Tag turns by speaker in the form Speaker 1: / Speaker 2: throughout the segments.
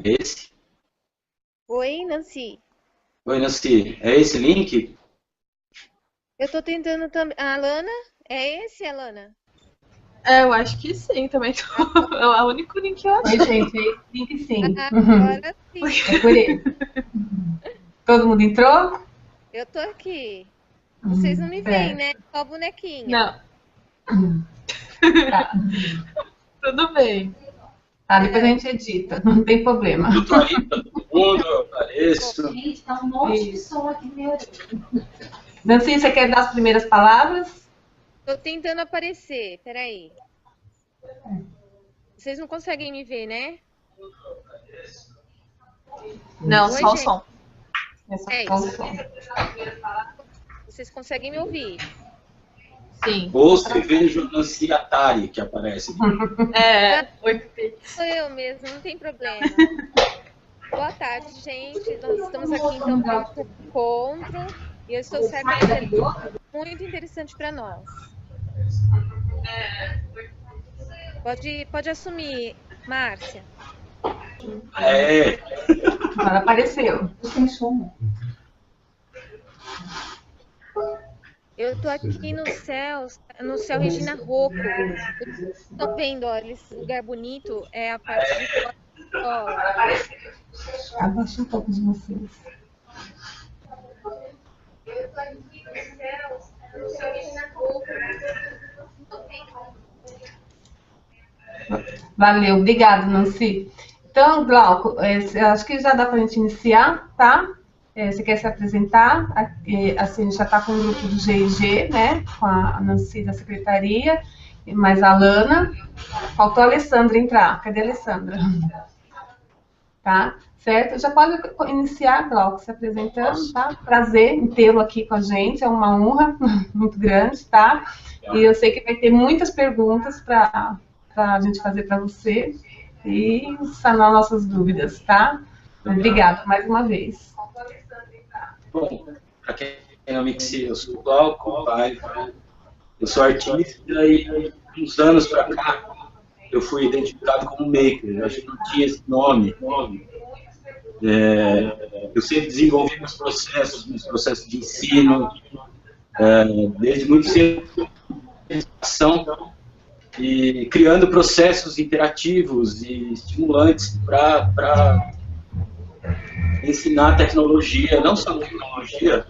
Speaker 1: É esse?
Speaker 2: Oi, Nancy.
Speaker 1: Oi, Nancy. É esse link?
Speaker 2: Eu tô tentando também. A Alana? É esse, Alana?
Speaker 3: É, eu acho que sim, também tô. É o único link que eu
Speaker 4: Oi,
Speaker 3: achei.
Speaker 4: gente, é esse link sim.
Speaker 2: Ah, agora sim.
Speaker 4: É por ele. Todo mundo entrou?
Speaker 2: Eu tô aqui. Vocês não me veem,
Speaker 4: Certo.
Speaker 2: né? Só a bonequinha.
Speaker 3: Não,
Speaker 4: Tá.
Speaker 3: tudo bem.
Speaker 4: Tá, depois a gente edita, não tem problema.
Speaker 1: Eu tô aí pra todo mundo, eu apareço.
Speaker 5: Gente, tá um monte de som aqui meu.
Speaker 4: Nancy, você quer dar as primeiras palavras?
Speaker 2: Tô tentando aparecer. Peraí. Vocês não conseguem me ver, né?
Speaker 3: Não,
Speaker 2: Oi,
Speaker 3: só o
Speaker 2: gente.
Speaker 3: som.
Speaker 4: Essa
Speaker 2: É
Speaker 4: só o
Speaker 2: isso.
Speaker 4: som.
Speaker 2: Vocês conseguem me ouvir?
Speaker 3: Sim.
Speaker 1: Ouço e vejo a Nancy Atari que aparece.
Speaker 3: É, 8 bits.
Speaker 2: Sou eu mesmo, não tem problema. Boa tarde, gente. Nós estamos aqui então para um encontro e eu estou certa que vai ser muito interessante para nós. Pode assumir, Márcia.
Speaker 1: É,
Speaker 4: Agora apareceu.
Speaker 5: Sem som.
Speaker 2: Eu estou aqui no céu Regina Rocco. Estão vendo, ó, esse lugar bonito é a parte de fora da escola.
Speaker 4: Abaixa um pouco de vocês.
Speaker 2: Eu estou aqui no céu Regina Rocco.
Speaker 4: Valeu, obrigado, Nancy. Então, Glauco, acho que já dá para a gente iniciar, tá? Você quer se apresentar? Assim, a gente já está com o grupo do GIG, né? Com a Nancy da secretaria, e mais a Lana. Faltou a Alessandra entrar. Cadê a Alessandra? Tá? Certo? Já pode iniciar, Glauco, se apresentando, tá? Prazer em tê-lo aqui com a gente, é uma honra muito grande, tá? E eu sei que vai ter muitas perguntas para a gente fazer para você e sanar nossas dúvidas, tá? Obrigada mais uma vez.
Speaker 1: bom, para quem não me conhece, eu sou o Glauco Paiva, eu sou artista e uns anos para cá eu fui identificado como maker, eu acho que não tinha esse nome. Eu sempre desenvolvi meus processos de ensino, desde muito cedo, e criando processos interativos e estimulantes para ensinar tecnologia, não só tecnologia,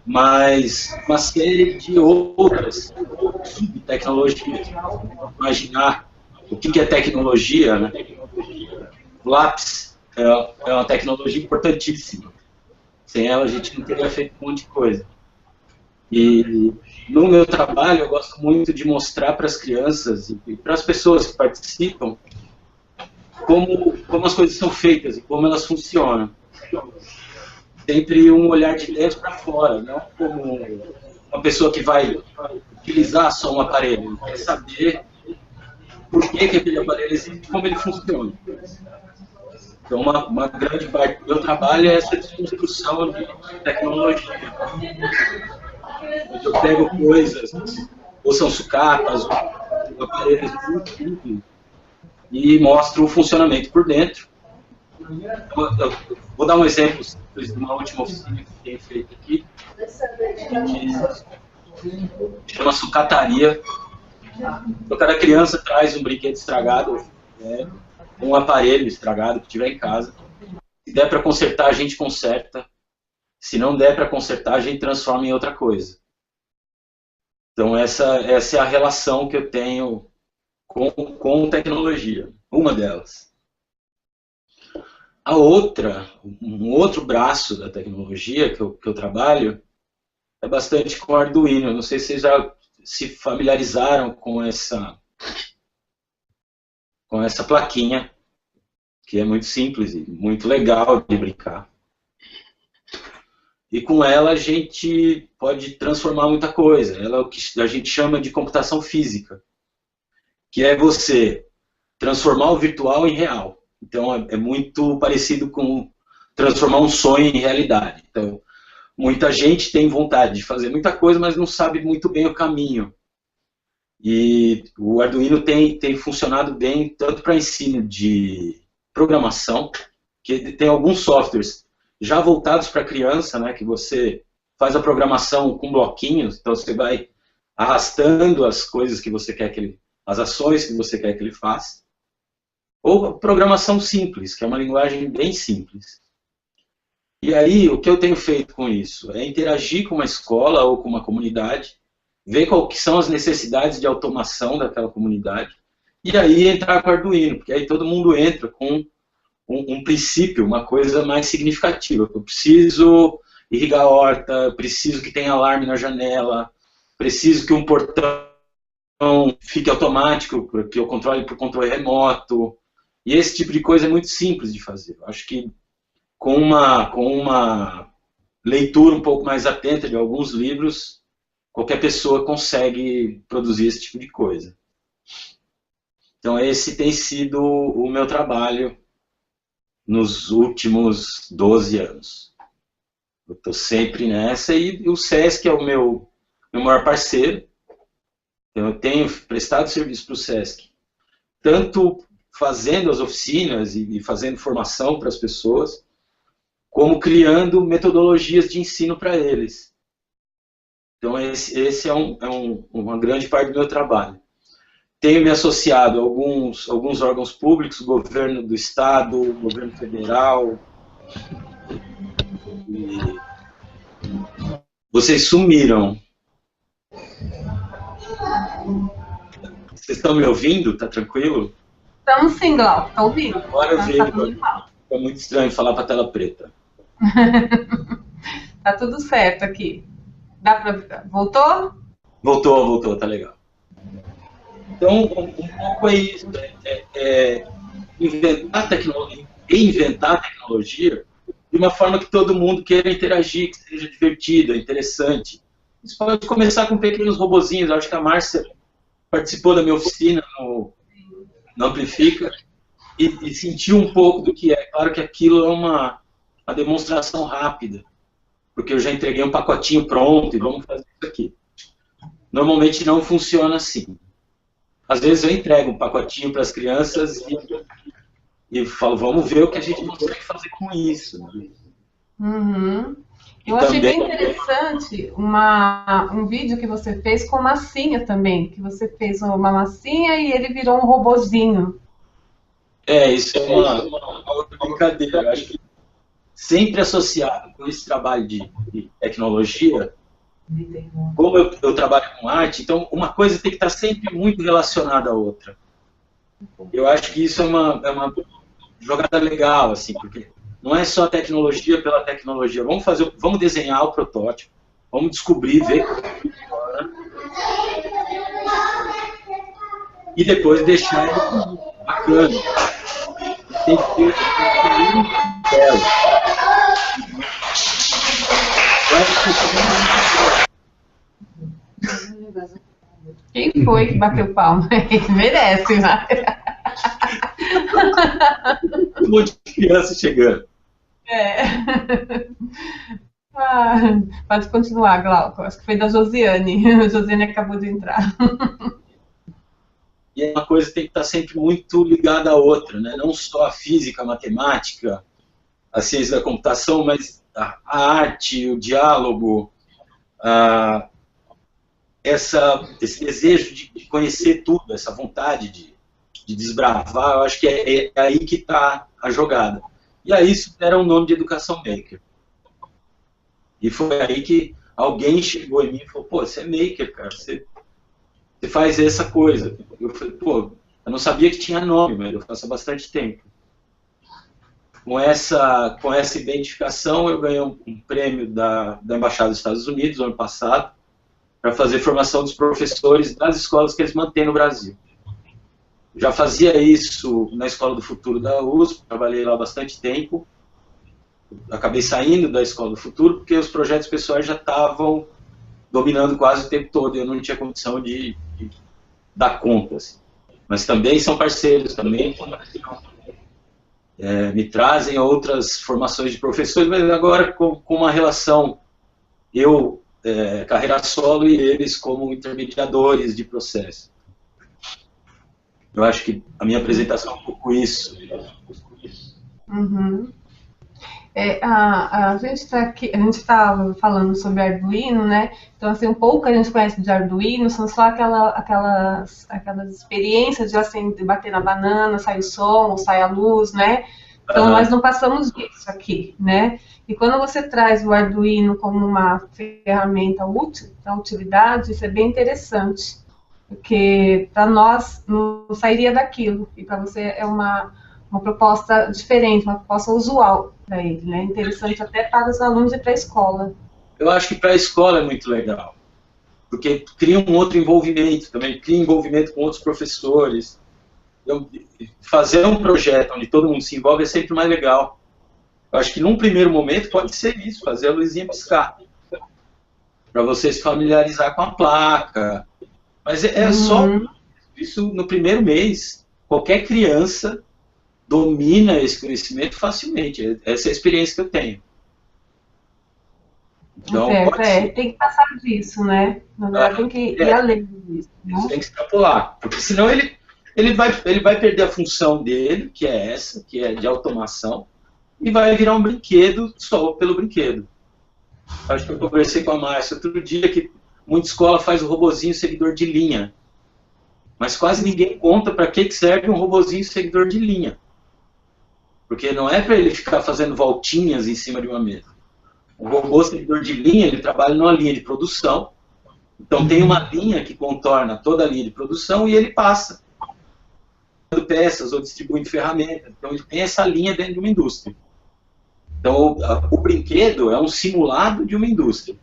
Speaker 1: mas uma série de outras tecnologias. Imaginar o que é tecnologia, né? O lápis é uma tecnologia importantíssima. Sem ela a gente não teria feito um monte de coisa. E no meu trabalho eu gosto muito de mostrar para as crianças e para as pessoas que participam como as coisas são feitas e como elas funcionam. Sempre um olhar de dentro para fora, não como uma pessoa que vai utilizar só um aparelho, quer saber por que aquele aparelho existe e como ele funciona. Então, uma grande parte do meu trabalho é essa desconstrução de tecnologia. Eu pego coisas, ou são sucatas, ou aparelhos muito simples, e mostro o funcionamento por dentro. Eu vou dar um exemplo simples de uma última oficina que tem feito aqui, que chama sucataria. Então, cada criança traz um brinquedo estragado, um aparelho estragado que tiver em casa. Se der para consertar, a gente conserta. Se não der para consertar, a gente transforma em outra coisa. Então, essa é a relação que eu tenho com tecnologia, uma delas. A outra, um outro braço da tecnologia que eu trabalho, é bastante com Arduino. Eu não sei se vocês já se familiarizaram com essa plaquinha, que é muito simples e muito legal de brincar. E com ela a gente pode transformar muita coisa. Ela é o que a gente chama de computação física, que é você transformar o virtual em real. Então é muito parecido com transformar um sonho em realidade. Então, muita gente tem vontade de fazer muita coisa, mas não sabe muito bem o caminho. E o Arduino tem funcionado bem tanto para ensino de programação, que tem alguns softwares já voltados para criança, né, que você faz a programação com bloquinhos, então você vai arrastando as coisas que você quer que ele, as ações que você quer que ele faça, ou programação simples, que é uma linguagem bem simples. E aí, o que eu tenho feito com isso? É interagir com uma escola ou com uma comunidade, ver qual que são as necessidades de automação daquela comunidade, e aí entrar com o Arduino, porque aí todo mundo entra com um princípio, uma coisa mais significativa. Eu preciso irrigar a horta, preciso que tenha alarme na janela, preciso que um portão fique automático, que eu controle por controle remoto. E esse tipo de coisa é muito simples de fazer. Eu acho que com uma leitura um pouco mais atenta de alguns livros, qualquer pessoa consegue produzir esse tipo de coisa. Então esse tem sido o meu trabalho nos últimos 12 anos. Eu estou sempre nessa, e o SESC é o meu maior parceiro. Eu tenho prestado serviço para o SESC, tanto fazendo as oficinas e fazendo formação para as pessoas, como criando metodologias de ensino para eles. Então esse é uma grande parte do meu trabalho. Tenho me associado a alguns órgãos públicos, governo do estado, governo federal. E vocês sumiram. Vocês estão me ouvindo? Tá tranquilo?
Speaker 4: Estamos sim, Glauco, tá ouvindo?
Speaker 1: Agora eu vejo. É muito estranho falar para a tela preta.
Speaker 4: Tá tudo certo aqui. Dá pra... Voltou?
Speaker 1: Voltou, tá legal. Então, um pouco é isso, inventar tecnologia de uma forma que todo mundo queira interagir, que seja divertida, interessante. Isso pode começar com pequenos robozinhos. Eu acho que a Márcia participou da minha oficina no Amplifica e sentiu um pouco do que é. Claro que aquilo é uma demonstração rápida, porque eu já entreguei um pacotinho pronto e vamos fazer isso aqui. Normalmente não funciona assim. Às vezes eu entrego um pacotinho para as crianças e falo, vamos ver o que a gente consegue fazer com isso.
Speaker 4: Uhum. Eu achei bem interessante um vídeo que você fez com massinha também, que você fez uma massinha e ele virou um robozinho.
Speaker 1: Isso é uma outra brincadeira. Eu acho que sempre associado com esse trabalho de tecnologia, como eu trabalho com arte, então uma coisa tem que estar sempre muito relacionada à outra. Eu acho que isso é uma jogada legal, assim, porque não é só tecnologia pela tecnologia. Vamos desenhar o protótipo, vamos descobrir, ver como funciona, e depois deixar ele bacana. Tem que ter um belo.
Speaker 4: Quem foi que bateu palma? Ele merece, né?
Speaker 1: Um monte de criança chegando.
Speaker 4: Pode continuar, Glauco. Acho que foi da Josiane. A Josiane acabou de entrar.
Speaker 1: E uma coisa tem que estar sempre muito ligada à outra, né? Não só a física, a matemática, a ciência da computação, mas a arte, o diálogo, esse desejo de conhecer tudo, essa vontade de desbravar, eu acho que é aí que está a jogada. E aí isso era um nome de educação maker. E foi aí que alguém chegou em mim e falou, pô, você é maker, cara, você faz essa coisa. Eu falei, pô, eu não sabia que tinha nome, mas eu faço há bastante tempo. Com essa identificação, eu ganhei um prêmio da Embaixada dos Estados Unidos, no ano passado, para fazer formação dos professores das escolas que eles mantêm no Brasil. Já fazia isso na Escola do Futuro da USP, trabalhei lá há bastante tempo. Acabei saindo da Escola do Futuro porque os projetos pessoais já estavam dominando quase o tempo todo e eu não tinha condição de dar conta. Assim. Mas também são parceiros, também me trazem outras formações de professores, mas agora com uma relação, carreira solo e eles como intermediadores de processo. Eu acho que a minha apresentação é um pouco isso.
Speaker 4: Uhum. A gente está aqui, a gente estava falando sobre Arduino, né? Então, assim, um pouco que a gente conhece de Arduino são só aquelas experiências de acender, bater na banana, sai o som, ou sai a luz, né? Então, nós não passamos disso aqui, né? E quando você traz o Arduino como uma ferramenta útil, da utilidade, isso é bem interessante, porque para nós não sairia daquilo, e para você é uma proposta diferente, uma proposta usual para ele, né? Interessante até para os alunos e para a escola.
Speaker 1: Eu acho que para a escola é muito legal, porque cria um outro envolvimento também, cria envolvimento com outros professores. Fazer um projeto onde todo mundo se envolve é sempre mais legal. Eu acho que num primeiro momento pode ser isso, fazer a luzinha piscar, para você se familiarizar com a placa. Mas é só isso no primeiro mês. Qualquer criança domina esse conhecimento facilmente. Essa é a experiência que eu tenho. Então,
Speaker 4: tem que passar disso, né? Na verdade, tem que ir além disso. Né?
Speaker 1: Isso tem que extrapolar, porque senão ele vai perder a função dele, que é essa, que é de automação, e vai virar um brinquedo só pelo brinquedo. Acho que eu conversei com a Márcia outro dia que muita escola faz o robozinho seguidor de linha, mas quase ninguém conta para que serve um robozinho seguidor de linha. Porque não é para ele ficar fazendo voltinhas em cima de uma mesa. O robô seguidor de linha, ele trabalha numa linha de produção. Então tem uma linha que contorna toda a linha de produção e ele passa peças ou distribuindo ferramentas. Então ele tem essa linha dentro de uma indústria. Então o brinquedo é um simulado de uma indústria.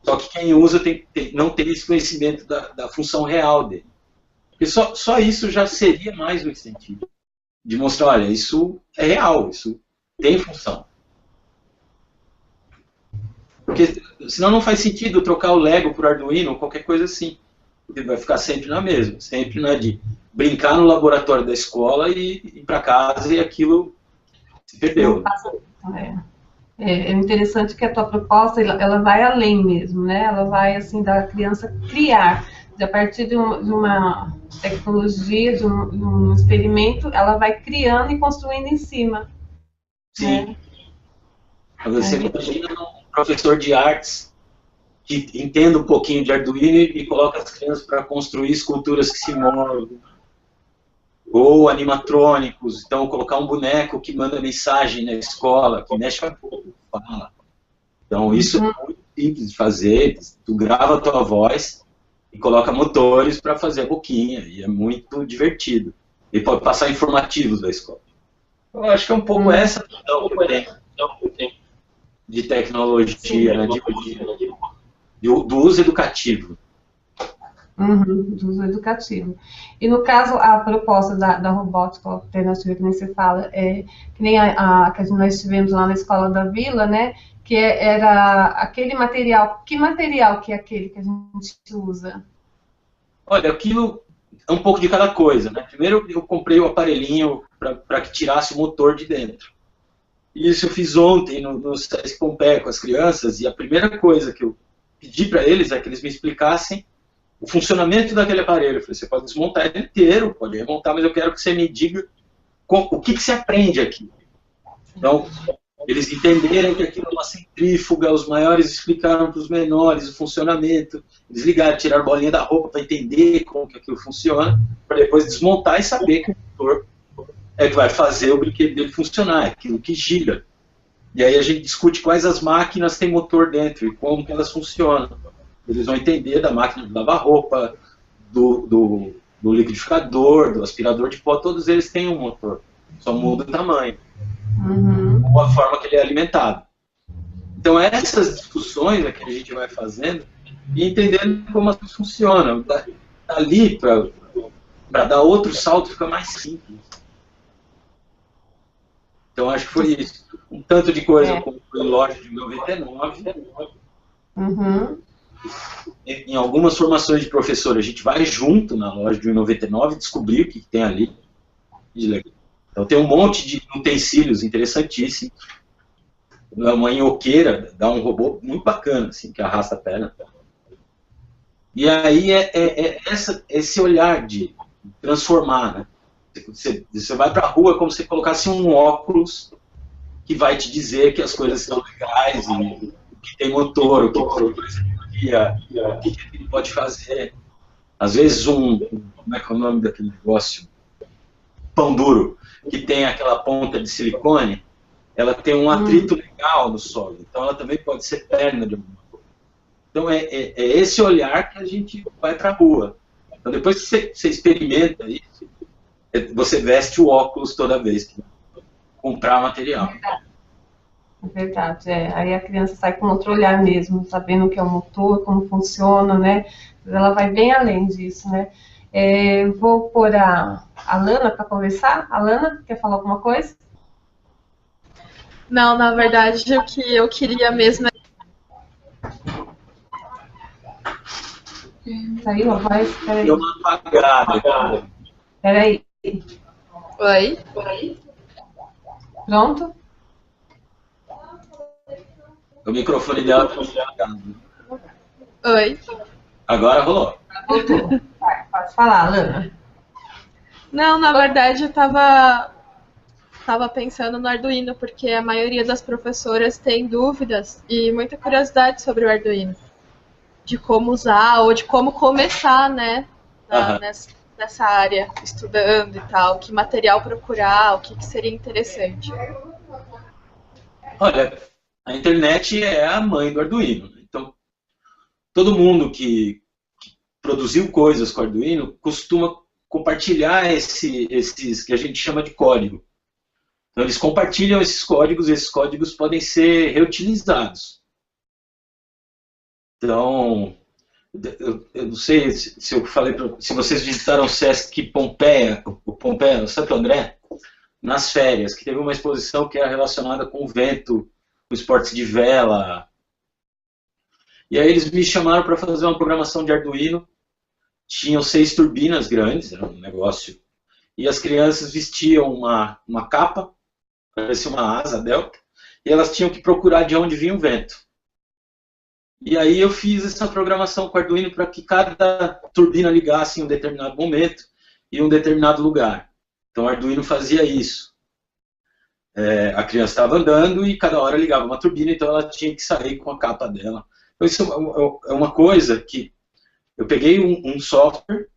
Speaker 1: Só que quem usa não tem esse conhecimento da função real dele. Porque só isso já seria mais um incentivo. De mostrar, olha, isso é real, isso tem função. Porque senão não faz sentido trocar o Lego por Arduino ou qualquer coisa assim. Porque vai ficar sempre na mesma, sempre na de brincar no laboratório da escola e ir para casa e aquilo se perdeu.
Speaker 4: É interessante que a tua proposta, ela vai além mesmo, né? Ela vai, assim, da criança criar. A partir de uma tecnologia, de um experimento, ela vai criando e construindo em cima.
Speaker 1: Sim.
Speaker 4: Né?
Speaker 1: Você imagina um professor de artes que entenda um pouquinho de Arduino e coloca as crianças para construir esculturas que se movem. Ou animatrônicos, então colocar um boneco que manda mensagem na escola, que mexe com a fala. Então isso é muito simples de fazer, tu grava a tua voz e coloca motores para fazer a boquinha, e é muito divertido. E pode passar informativos da escola. Eu acho que é um pouco essa visão que tem de tecnologia, né, do uso educativo.
Speaker 4: Do uso educativo. E no caso, a proposta da robótica alternativa, que nem você fala, que nem que nós tivemos lá na Escola da Vila, né? Que era aquele material. Que material que é aquele que a gente usa?
Speaker 1: Olha, aquilo é um pouco de cada coisa, né? Primeiro eu comprei o aparelhinho para que tirasse o motor de dentro. E isso eu fiz ontem no SESC Pompeia com as crianças, e a primeira coisa que eu pedi para eles é que eles me explicassem o funcionamento daquele aparelho. Eu falei, você pode desmontar ele inteiro, pode remontar, mas eu quero que você me diga o que você aprende aqui. Então, eles entenderam que aquilo é uma centrífuga, os maiores explicaram para os menores o funcionamento, eles ligaram, tiraram a bolinha da roupa para entender como que aquilo funciona, para depois desmontar e saber que o motor é que vai fazer o brinquedo dele funcionar, é aquilo que gira. E aí a gente discute quais as máquinas têm motor dentro e como que elas funcionam. Eles vão entender da máquina de lavar roupa, do liquidificador, do aspirador de pó, todos eles têm um motor, só muda o tamanho, ou a forma que ele é alimentado. Então essas discussões é que a gente vai fazendo e entendendo como as coisas funcionam. Dali, para dar outro salto, fica mais simples. Então acho que foi isso. Um tanto de coisa como foi loja de 99. Em algumas formações de professor, a gente vai junto na loja de 99 descobrir o que tem ali de legal. Então tem um monte de utensílios interessantíssimos. Uma nhoqueira dá um robô muito bacana, assim, que arrasta a perna. E aí esse olhar de transformar, né? Você vai para a rua como se colocasse um óculos que vai te dizer que as coisas são legais, e o que tem motor, o que produz energia, o que ele pode fazer. Às vezes como é que é o nome daquele negócio? Pão duro, que tem aquela ponta de silicone, ela tem um atrito legal no solo, então ela também pode ser perna de alguma coisa. Então é esse olhar que a gente vai para a rua. Então depois que você experimenta isso, você veste o óculos toda vez que comprar material.
Speaker 4: É verdade, aí a criança sai com outro olhar mesmo, sabendo o que é o motor, como funciona, né? Ela vai bem além disso, né? Vou pôr a Lana para conversar. A Lana, quer falar alguma coisa?
Speaker 3: Não, na verdade, o que eu queria mesmo
Speaker 4: Saiu a voz? Peraí.
Speaker 1: Deu uma apagada.
Speaker 4: Peraí.
Speaker 3: Oi?
Speaker 4: Pronto?
Speaker 1: O microfone dela está apagado.
Speaker 3: Oi?
Speaker 1: Agora rolou.
Speaker 4: Voltou. Pode falar, Lana.
Speaker 3: Não, na verdade, eu tava pensando no Arduino, porque a maioria das professoras tem dúvidas e muita curiosidade sobre o Arduino. De como usar ou de como começar, né? Nessa área, estudando e tal. Que material procurar, o que seria interessante.
Speaker 1: Olha, a internet é a mãe do Arduino. Então, todo mundo que produziu coisas com Arduino costuma compartilhar esses que a gente chama de código. Então, eles compartilham esses códigos podem ser reutilizados. Então, eu não sei se eu falei, se vocês visitaram o Sesc Pompeia, o Santo André, nas férias, que teve uma exposição que era relacionada com o vento, com esportes de vela. E aí eles me chamaram para fazer uma programação de Arduino. Tinham 6 turbinas grandes, era um negócio. E as crianças vestiam uma capa, parecia uma asa delta, e elas tinham que procurar de onde vinha o vento. E aí eu fiz essa programação com o Arduino para que cada turbina ligasse em um determinado momento e em um determinado lugar. Então o Arduino fazia isso. A criança estava andando e cada hora ligava uma turbina, então ela tinha que sair com a capa dela. Então isso é uma coisa que eu peguei um software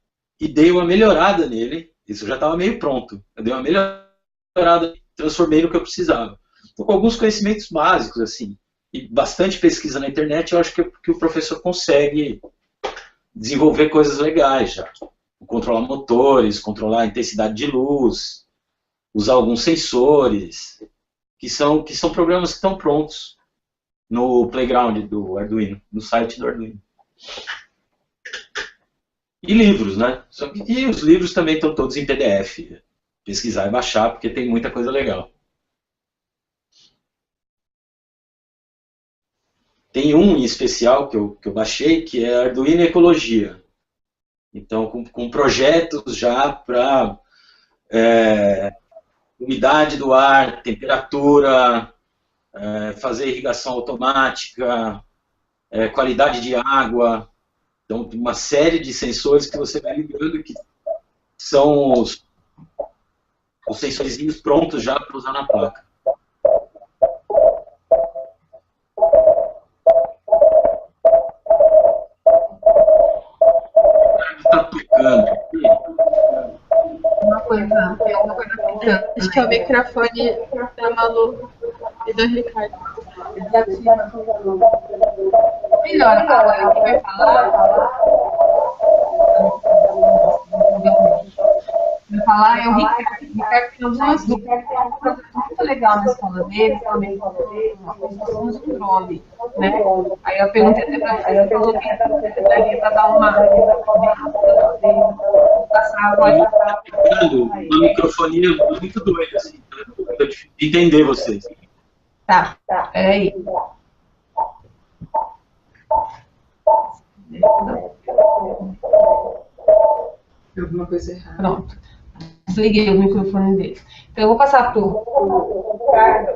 Speaker 1: e dei uma melhorada nele. Isso já estava meio pronto. Eu dei uma melhorada, transformei no que eu precisava. Então, com alguns conhecimentos básicos, assim, e bastante pesquisa na internet, eu acho que o professor consegue desenvolver coisas legais já. Controlar motores, controlar a intensidade de luz, usar alguns sensores, que são programas que estão prontos no playground do Arduino, no site do Arduino. E livros, né? E os livros também estão todos em PDF. Pesquisar e baixar, porque tem muita coisa legal. Tem um em especial que eu baixei, que é Arduino Ecologia. Então, com projetos já para umidade do ar, temperatura, fazer irrigação automática, qualidade de água. Então, uma série de sensores que você vai ligando, que são os sensorzinhos prontos já para usar na placa. Está tocando aqui.
Speaker 4: Uma coisa picando.
Speaker 3: Acho que é o microfone da Malu e do Ricardo.
Speaker 4: Melhor, agora quem vai falar? Vai falar é o Ricardo. O Ricardo tem algumas dúvidas. Tem um projeto muito legal na escola dele, também uma construção de drone, né? Aí eu perguntei até para você, falou que daria para dar uma passar a voz.
Speaker 1: Uma microfonia muito doida, assim, para entender vocês.
Speaker 4: Tá, peraí.
Speaker 5: Alguma coisa errada.
Speaker 4: Pronto. Desliguei o microfone dele. Então eu vou passar para o Ricardo.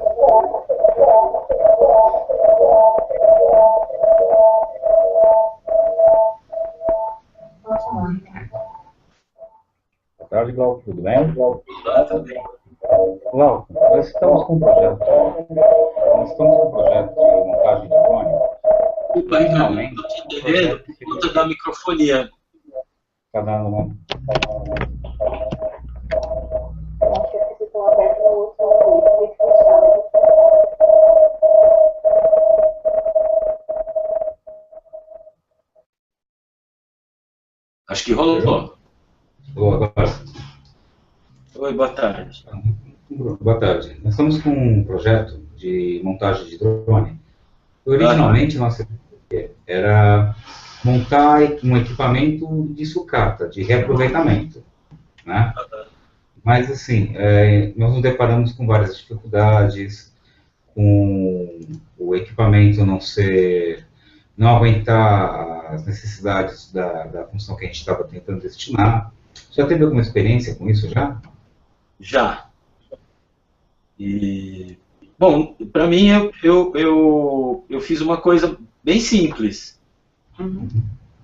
Speaker 6: Boa tarde, Glauco. Tudo bem?
Speaker 1: Glauco, também.
Speaker 6: Glauco, nós estamos com um projeto. De montagem de drone.
Speaker 1: Desculpa aí, não estou te entendendo por conta da microfonia.
Speaker 6: Está dando uma...
Speaker 1: Acho que rolou.
Speaker 6: Agora.
Speaker 1: Oi, boa tarde.
Speaker 6: Boa tarde. Nós estamos com um projeto de montagem de drone. Originalmente, nossa ideia era montar um equipamento de sucata, de reaproveitamento, né? Mas, assim, nós nos deparamos com várias dificuldades, com o equipamento não aguentar as necessidades da função que a gente estava tentando destinar. Já teve alguma experiência com isso já?
Speaker 1: Já. E, bom, para mim, eu fiz uma coisa bem simples.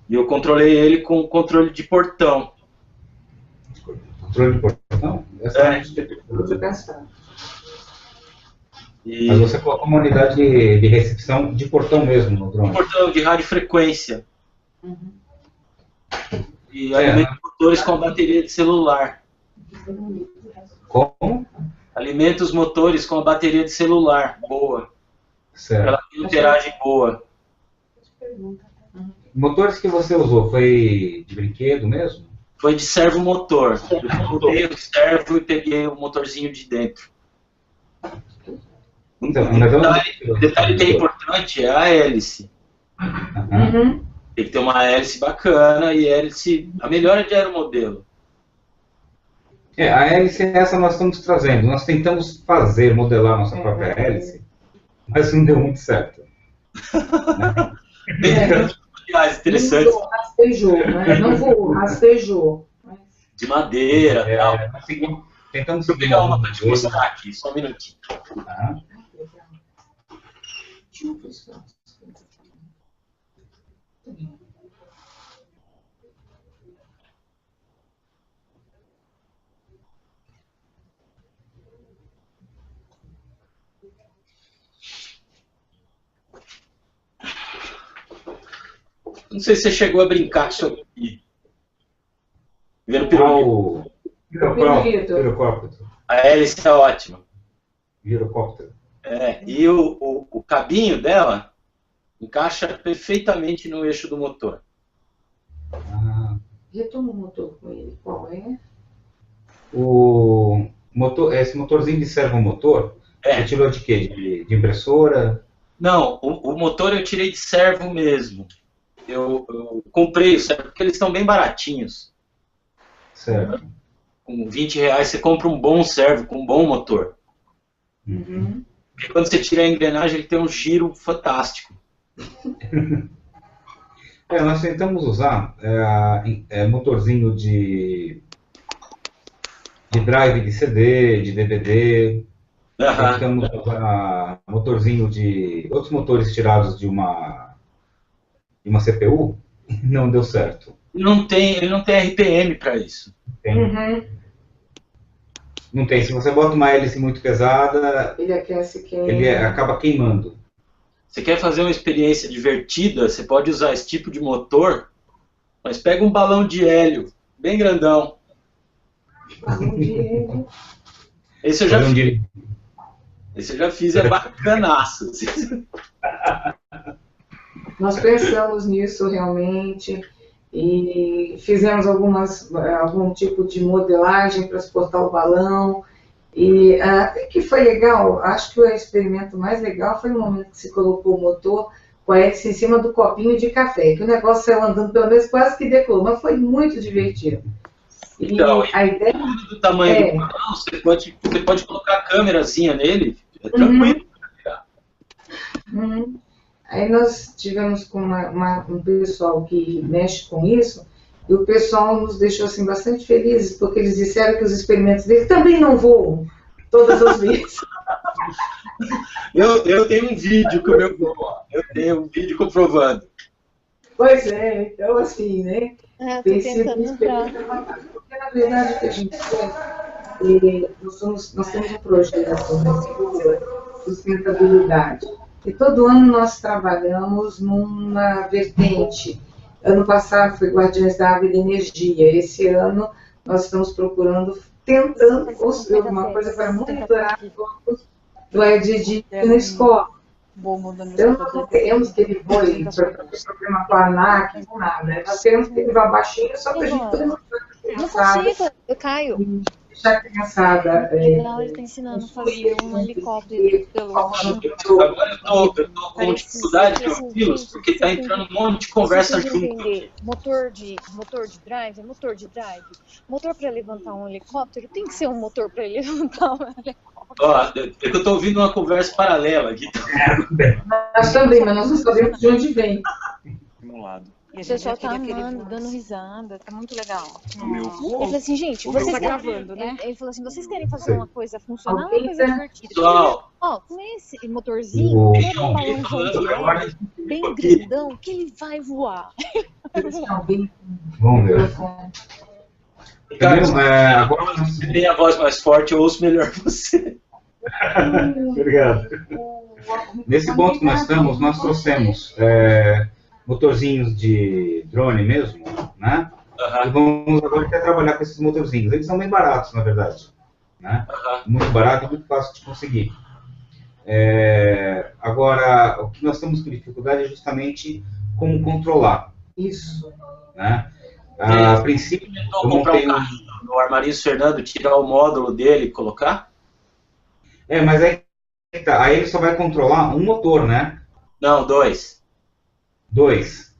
Speaker 1: E eu controlei ele com controle de portão.
Speaker 6: Controle de portão?
Speaker 1: E...
Speaker 6: Mas você colocou uma unidade de recepção de portão mesmo no drone?
Speaker 1: Portão de radiofrequência. E alimenta motores com bateria de celular.
Speaker 6: Como?
Speaker 1: Alimenta os motores com a bateria de celular boa.
Speaker 6: Certo.
Speaker 1: Ela tem interagem boa.
Speaker 6: Motores que você usou, foi de brinquedo mesmo?
Speaker 1: Foi de servomotor. Eu peguei o servo e peguei o motorzinho de dentro.
Speaker 6: Então,
Speaker 1: O detalhe que é importante é a hélice. Tem que ter uma hélice bacana e a melhor é de aeromodelo.
Speaker 6: A hélice é essa nós estamos trazendo. Nós tentamos modelar nossa própria hélice, mas não deu muito certo.
Speaker 1: Interessante.
Speaker 5: Rastejou, né? Não voou, rastejou.
Speaker 1: De madeira, tal.
Speaker 6: Tentamos
Speaker 1: Deixa eu pegar uma para te mostrar aqui, só um minutinho. Não sei se você chegou a brincar com isso aqui. Vendo pirulito.
Speaker 6: Girocóptero.
Speaker 1: A hélice é ótima.
Speaker 6: Girocóptero.
Speaker 1: E o cabinho dela encaixa perfeitamente no eixo do motor.
Speaker 5: Retoma o motor com ele. Qual é?
Speaker 6: O motor, esse motorzinho de servomotor, você tirou de quê? De impressora?
Speaker 1: Não, o motor eu tirei de servo mesmo. Eu comprei o servo, porque eles estão bem baratinhos.
Speaker 6: Certo.
Speaker 1: Com R$20 você compra um bom servo, com um bom motor. Porque quando você tira a engrenagem, ele tem um giro fantástico.
Speaker 6: Nós tentamos usar motorzinho de drive de CD, de DVD. Tentamos usar motorzinho de outros motores tirados de uma CPU. Não deu certo.
Speaker 1: Ele não tem RPM para isso.
Speaker 6: Não tem. Se você bota uma hélice muito pesada,
Speaker 5: ele aquece
Speaker 6: ele acaba queimando.
Speaker 1: Você quer fazer uma experiência divertida, você pode usar esse tipo de motor, mas pega um balão de hélio, bem grandão.
Speaker 5: Balão de hélio?
Speaker 1: Esse eu já fiz, é bacanaço.
Speaker 5: Nós pensamos nisso realmente e fizemos algum tipo de modelagem para suportar o balão. E que foi legal, acho que o experimento mais legal foi no momento que se colocou o motor com a hélice em cima do copinho de café, que o negócio saiu andando pelo menos quase que decolou, mas foi muito divertido. E
Speaker 1: então,
Speaker 5: a ideia
Speaker 1: do tamanho do balão, você pode colocar a câmerazinha nele, é tranquilo para tirar.
Speaker 5: Aí nós tivemos com um pessoal que mexe com isso, e o pessoal nos deixou assim, bastante felizes, porque eles disseram que os experimentos dele também não voam todas as vezes.
Speaker 1: Eu tenho um vídeo eu tenho um vídeo comprovando.
Speaker 5: Pois é, então assim, né?
Speaker 2: Tô
Speaker 5: tem sido
Speaker 2: tentando
Speaker 5: uma
Speaker 2: entrar.
Speaker 5: experiência fantástica. Porque, na verdade, o que a gente faz, nós temos um projeto, né, sustentabilidade. E todo ano nós trabalhamos numa vertente. Ano passado foi Guardiões da Água e da Energia. Esse ano nós estamos tentando construir alguma coisa para monitorar focos do EDD na escola. Então, nós não queremos que ele voe para o programa Planac, nada. Nós queremos que ele vá baixinho só para a gente poder mostrar para a
Speaker 2: Não
Speaker 5: criançada.
Speaker 2: consigo, eu caio.
Speaker 5: Deixar a criançada.
Speaker 2: Legal, ele tá ensinando a fazer um helicóptero pelo
Speaker 1: Agora eu tô com dificuldade de ouvi-los, porque tá entrando um monte de conversa
Speaker 2: Vocês têm que
Speaker 1: junto.
Speaker 2: entender. Motor de drive, motor de drive. Motor para levantar um helicóptero tem que ser um motor para ele levantar um helicóptero.
Speaker 1: Ó, é que eu tô ouvindo uma conversa paralela aqui.
Speaker 5: Nós também, mas nós não sabemos de onde vem.
Speaker 7: Simulado.
Speaker 2: O pessoal tá amando, dando risada, tá muito legal.
Speaker 7: Meu
Speaker 2: Ele falou assim, gente, vocês
Speaker 7: tá
Speaker 2: querem,
Speaker 7: gravando, né?
Speaker 2: ele falou assim, vocês querem fazer uma coisa funcional ou uma coisa divertida?
Speaker 1: Pessoal,
Speaker 2: Ó, com esse motorzinho,
Speaker 6: O-
Speaker 2: pega um balãozão de ar bem grandão que ele vai voar.
Speaker 6: Vamos ver.
Speaker 1: Ricardo,
Speaker 6: Entendeu? Agora nós...
Speaker 1: você tem a voz mais forte, eu ouço melhor você.
Speaker 6: Obrigado. Nesse ponto que nós estamos, nós trouxemos motorzinhos de drone mesmo, né? E vamos agora até trabalhar com esses motorzinhos. Eles são bem baratos, na verdade, né? Muito barato e muito fácil de conseguir. Agora, o que nós estamos com dificuldade é justamente como controlar.
Speaker 5: Isso.
Speaker 6: Né? A princípio,
Speaker 1: Tentou comprar um carrinho no Armarinho Fernando, tirar o módulo dele e colocar?
Speaker 6: mas aí tá. Aí ele só vai controlar um motor, né?
Speaker 1: Não, 2.
Speaker 6: 2.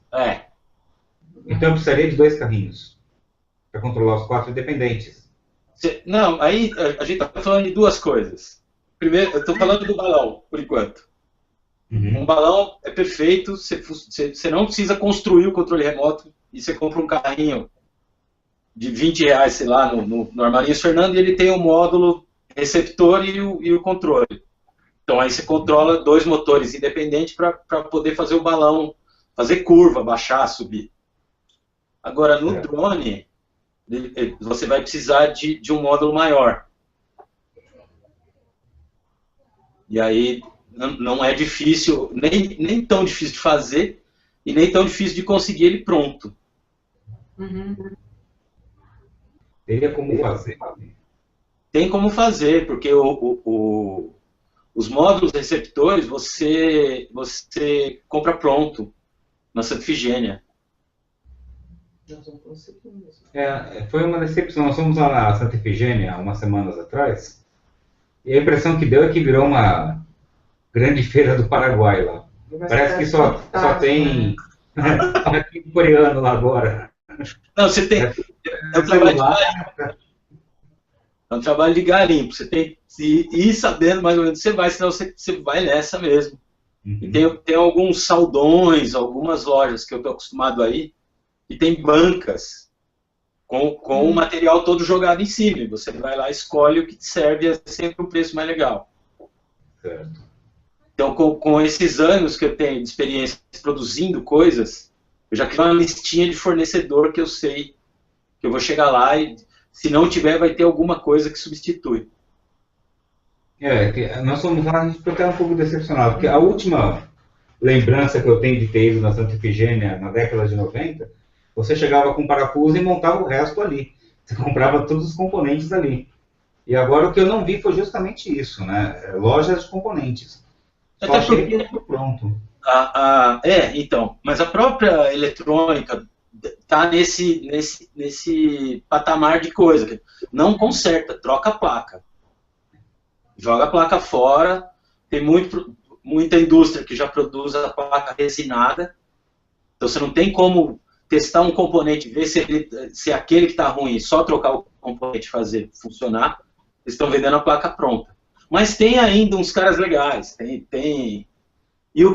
Speaker 6: Então eu precisaria de 2 carrinhos para controlar os 4 independentes.
Speaker 1: Não, aí a gente está falando de duas coisas. Primeiro, eu estou falando do balão, por enquanto. Um balão é perfeito, você não precisa construir o controle remoto e você compra um carrinho de R$20, sei lá, no Armarinho Fernando, e ele tem o módulo receptor e o controle. Então aí você controla 2 motores independentes para poder fazer o balão, fazer curva, baixar, subir. Agora no drone, você vai precisar de um módulo maior. E aí não é difícil, nem tão difícil de fazer e nem tão difícil de conseguir ele pronto.
Speaker 6: Teria como fazer.
Speaker 1: Tem como fazer, porque os módulos receptores você compra pronto na Santa Ifigênia.
Speaker 6: Foi uma decepção. Nós fomos lá na Santa Ifigênia há umas semanas atrás e a impressão que deu é que virou uma grande feira do Paraguai lá. Parece que só tem aqui coreano lá agora.
Speaker 1: Não, você tem. É um trabalho de garimpo. Você tem que ir sabendo mais ou menos onde você vai, senão você vai nessa mesmo. E tem alguns saldões, algumas lojas que eu estou acostumado aí, e tem bancas com o material todo jogado em cima. E você vai lá, escolhe o que te serve, é sempre um preço mais legal.
Speaker 6: Certo.
Speaker 1: Então, com esses anos que eu tenho de experiência produzindo coisas, eu já criei uma listinha de fornecedor que eu sei que eu vou chegar lá e, se não tiver, vai ter alguma coisa que substitui.
Speaker 6: Nós fomos lá, a gente ficou até um pouco decepcionado, porque a última lembrança que eu tenho de ter ido na Santa Ifigênia na década de 90, você chegava com parafuso e montava o resto ali. Você comprava todos os componentes ali. E agora o que eu não vi foi justamente isso, né? Lojas de componentes. Só achei que tudo pronto.
Speaker 1: Então, mas a própria eletrônica está nesse patamar de coisa. Não conserta, troca a placa. Joga a placa fora. Tem muita indústria que já produz a placa resinada. Então você não tem como testar um componente, ver se aquele que está ruim, só trocar o componente e fazer funcionar. Eles estão vendendo a placa pronta. Mas tem ainda uns caras legais. E o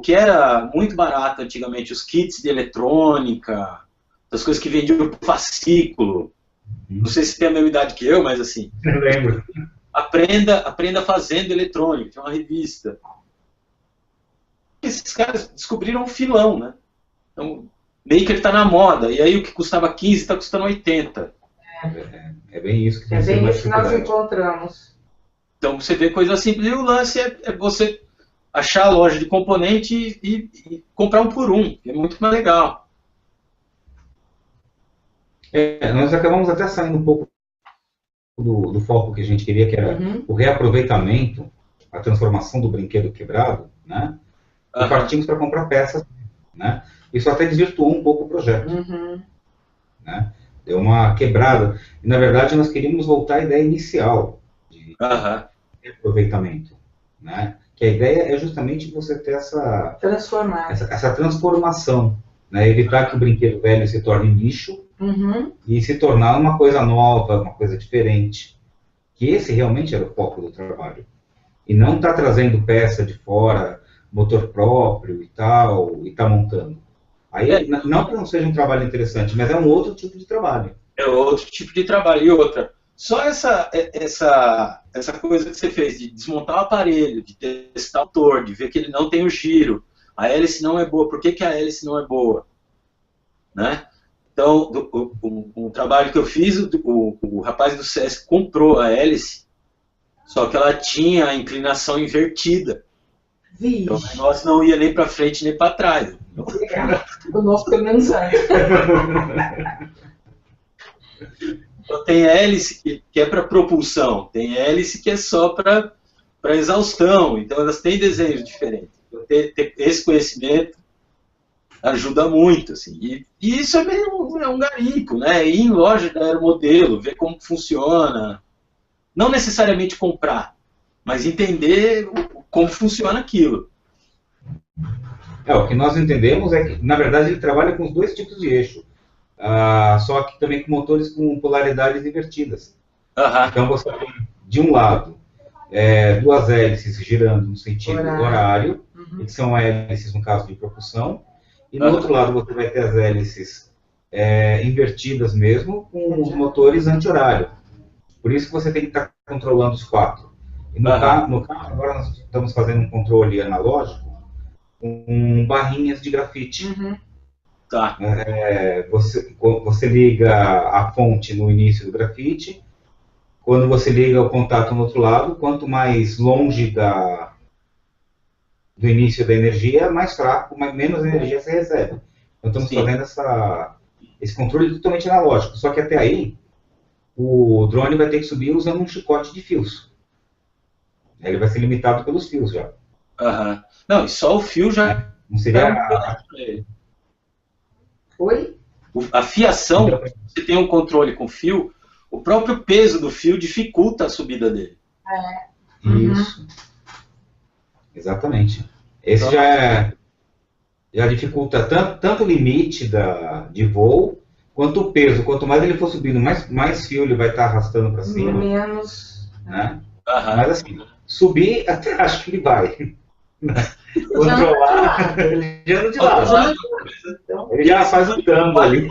Speaker 1: que era muito barato antigamente, os kits de eletrônica, as coisas que vendiam por fascículo. Não sei se tem a mesma idade que eu, mas assim.
Speaker 6: Eu lembro.
Speaker 1: Aprenda fazendo eletrônica, tem uma revista. Esses caras descobriram um filão, né? Então, Maker está na moda, e aí o que custava 15 está custando 80.
Speaker 6: É bem isso que tem
Speaker 5: É
Speaker 6: sido
Speaker 5: bem
Speaker 6: uma
Speaker 5: isso que nós
Speaker 6: dificuldade.
Speaker 5: encontramos.
Speaker 1: Então você vê coisa simples, e o lance é você achar a loja de componente e comprar um por um, que é muito mais legal.
Speaker 6: Nós acabamos até saindo um pouco do foco que a gente queria, que era o reaproveitamento, a transformação do brinquedo quebrado, né? E partimos para comprar peças, né? Isso até desvirtuou um pouco o projeto, né? Deu uma quebrada. E, na verdade, nós queríamos voltar à ideia inicial de reaproveitamento, né? Que a ideia é justamente você ter essa transformação, né? Evitar que o brinquedo velho se torne lixo e se tornar uma coisa nova, uma coisa diferente. Que esse realmente era o foco do trabalho. E não estar trazendo peça de fora, motor próprio e tal, e tá montando. Aí, não que não seja um trabalho interessante, mas é um outro tipo de trabalho.
Speaker 1: É outro tipo de trabalho. E outra, só essa coisa que você fez, de desmontar o aparelho, de testar o motor, de ver que ele não tem o giro, a hélice não é boa, por que a hélice não é boa? Né? Então, o trabalho que eu fiz, o rapaz do SESC comprou a hélice, só que ela tinha a inclinação invertida. Então o negócio não ia nem para frente nem para trás.
Speaker 5: O nosso pelo menos é.
Speaker 1: Então, tem hélice que é para propulsão, tem hélice que é só para exaustão. Então elas têm desenhos diferentes. Então, ter esse conhecimento ajuda muito. Assim. E isso é meio um garimpo, né? Ir em loja da Aeromodelo, ver como funciona. Não necessariamente comprar, mas entender como funciona aquilo.
Speaker 6: O que nós entendemos é que, na verdade, ele trabalha com os dois tipos de eixo, só que também com motores com polaridades invertidas. Então você tem, de um lado, duas hélices girando no sentido horário, que são hélices no caso de propulsão, e no outro lado você vai ter as hélices invertidas mesmo, com os motores anti-horário. Por isso que você tem que estar controlando os quatro. E no carro, agora nós estamos fazendo um controle analógico com barrinhas de grafite. Você liga a fonte no início do grafite, quando você liga o contato no outro lado, quanto mais longe do início da energia, mais fraco, menos energia você recebe. Então estamos fazendo esse controle totalmente analógico, só que até aí o drone vai ter que subir usando um chicote de fios. Ele vai ser limitado pelos fios já.
Speaker 1: Não, e só o fio já...
Speaker 6: Não seria...
Speaker 5: Oi?
Speaker 1: A fiação, você tem um controle com fio, o próprio peso do fio dificulta a subida dele.
Speaker 6: Isso. Exatamente. Esse já dificulta tanto o limite de voo, quanto o peso. Quanto mais ele for subindo, mais fio ele vai estar arrastando para cima.
Speaker 5: Menos.
Speaker 6: Né? Mas assim, subir até acho que ele vai. Controlar, ele já anda de lado. Ele já faz o tambo ali.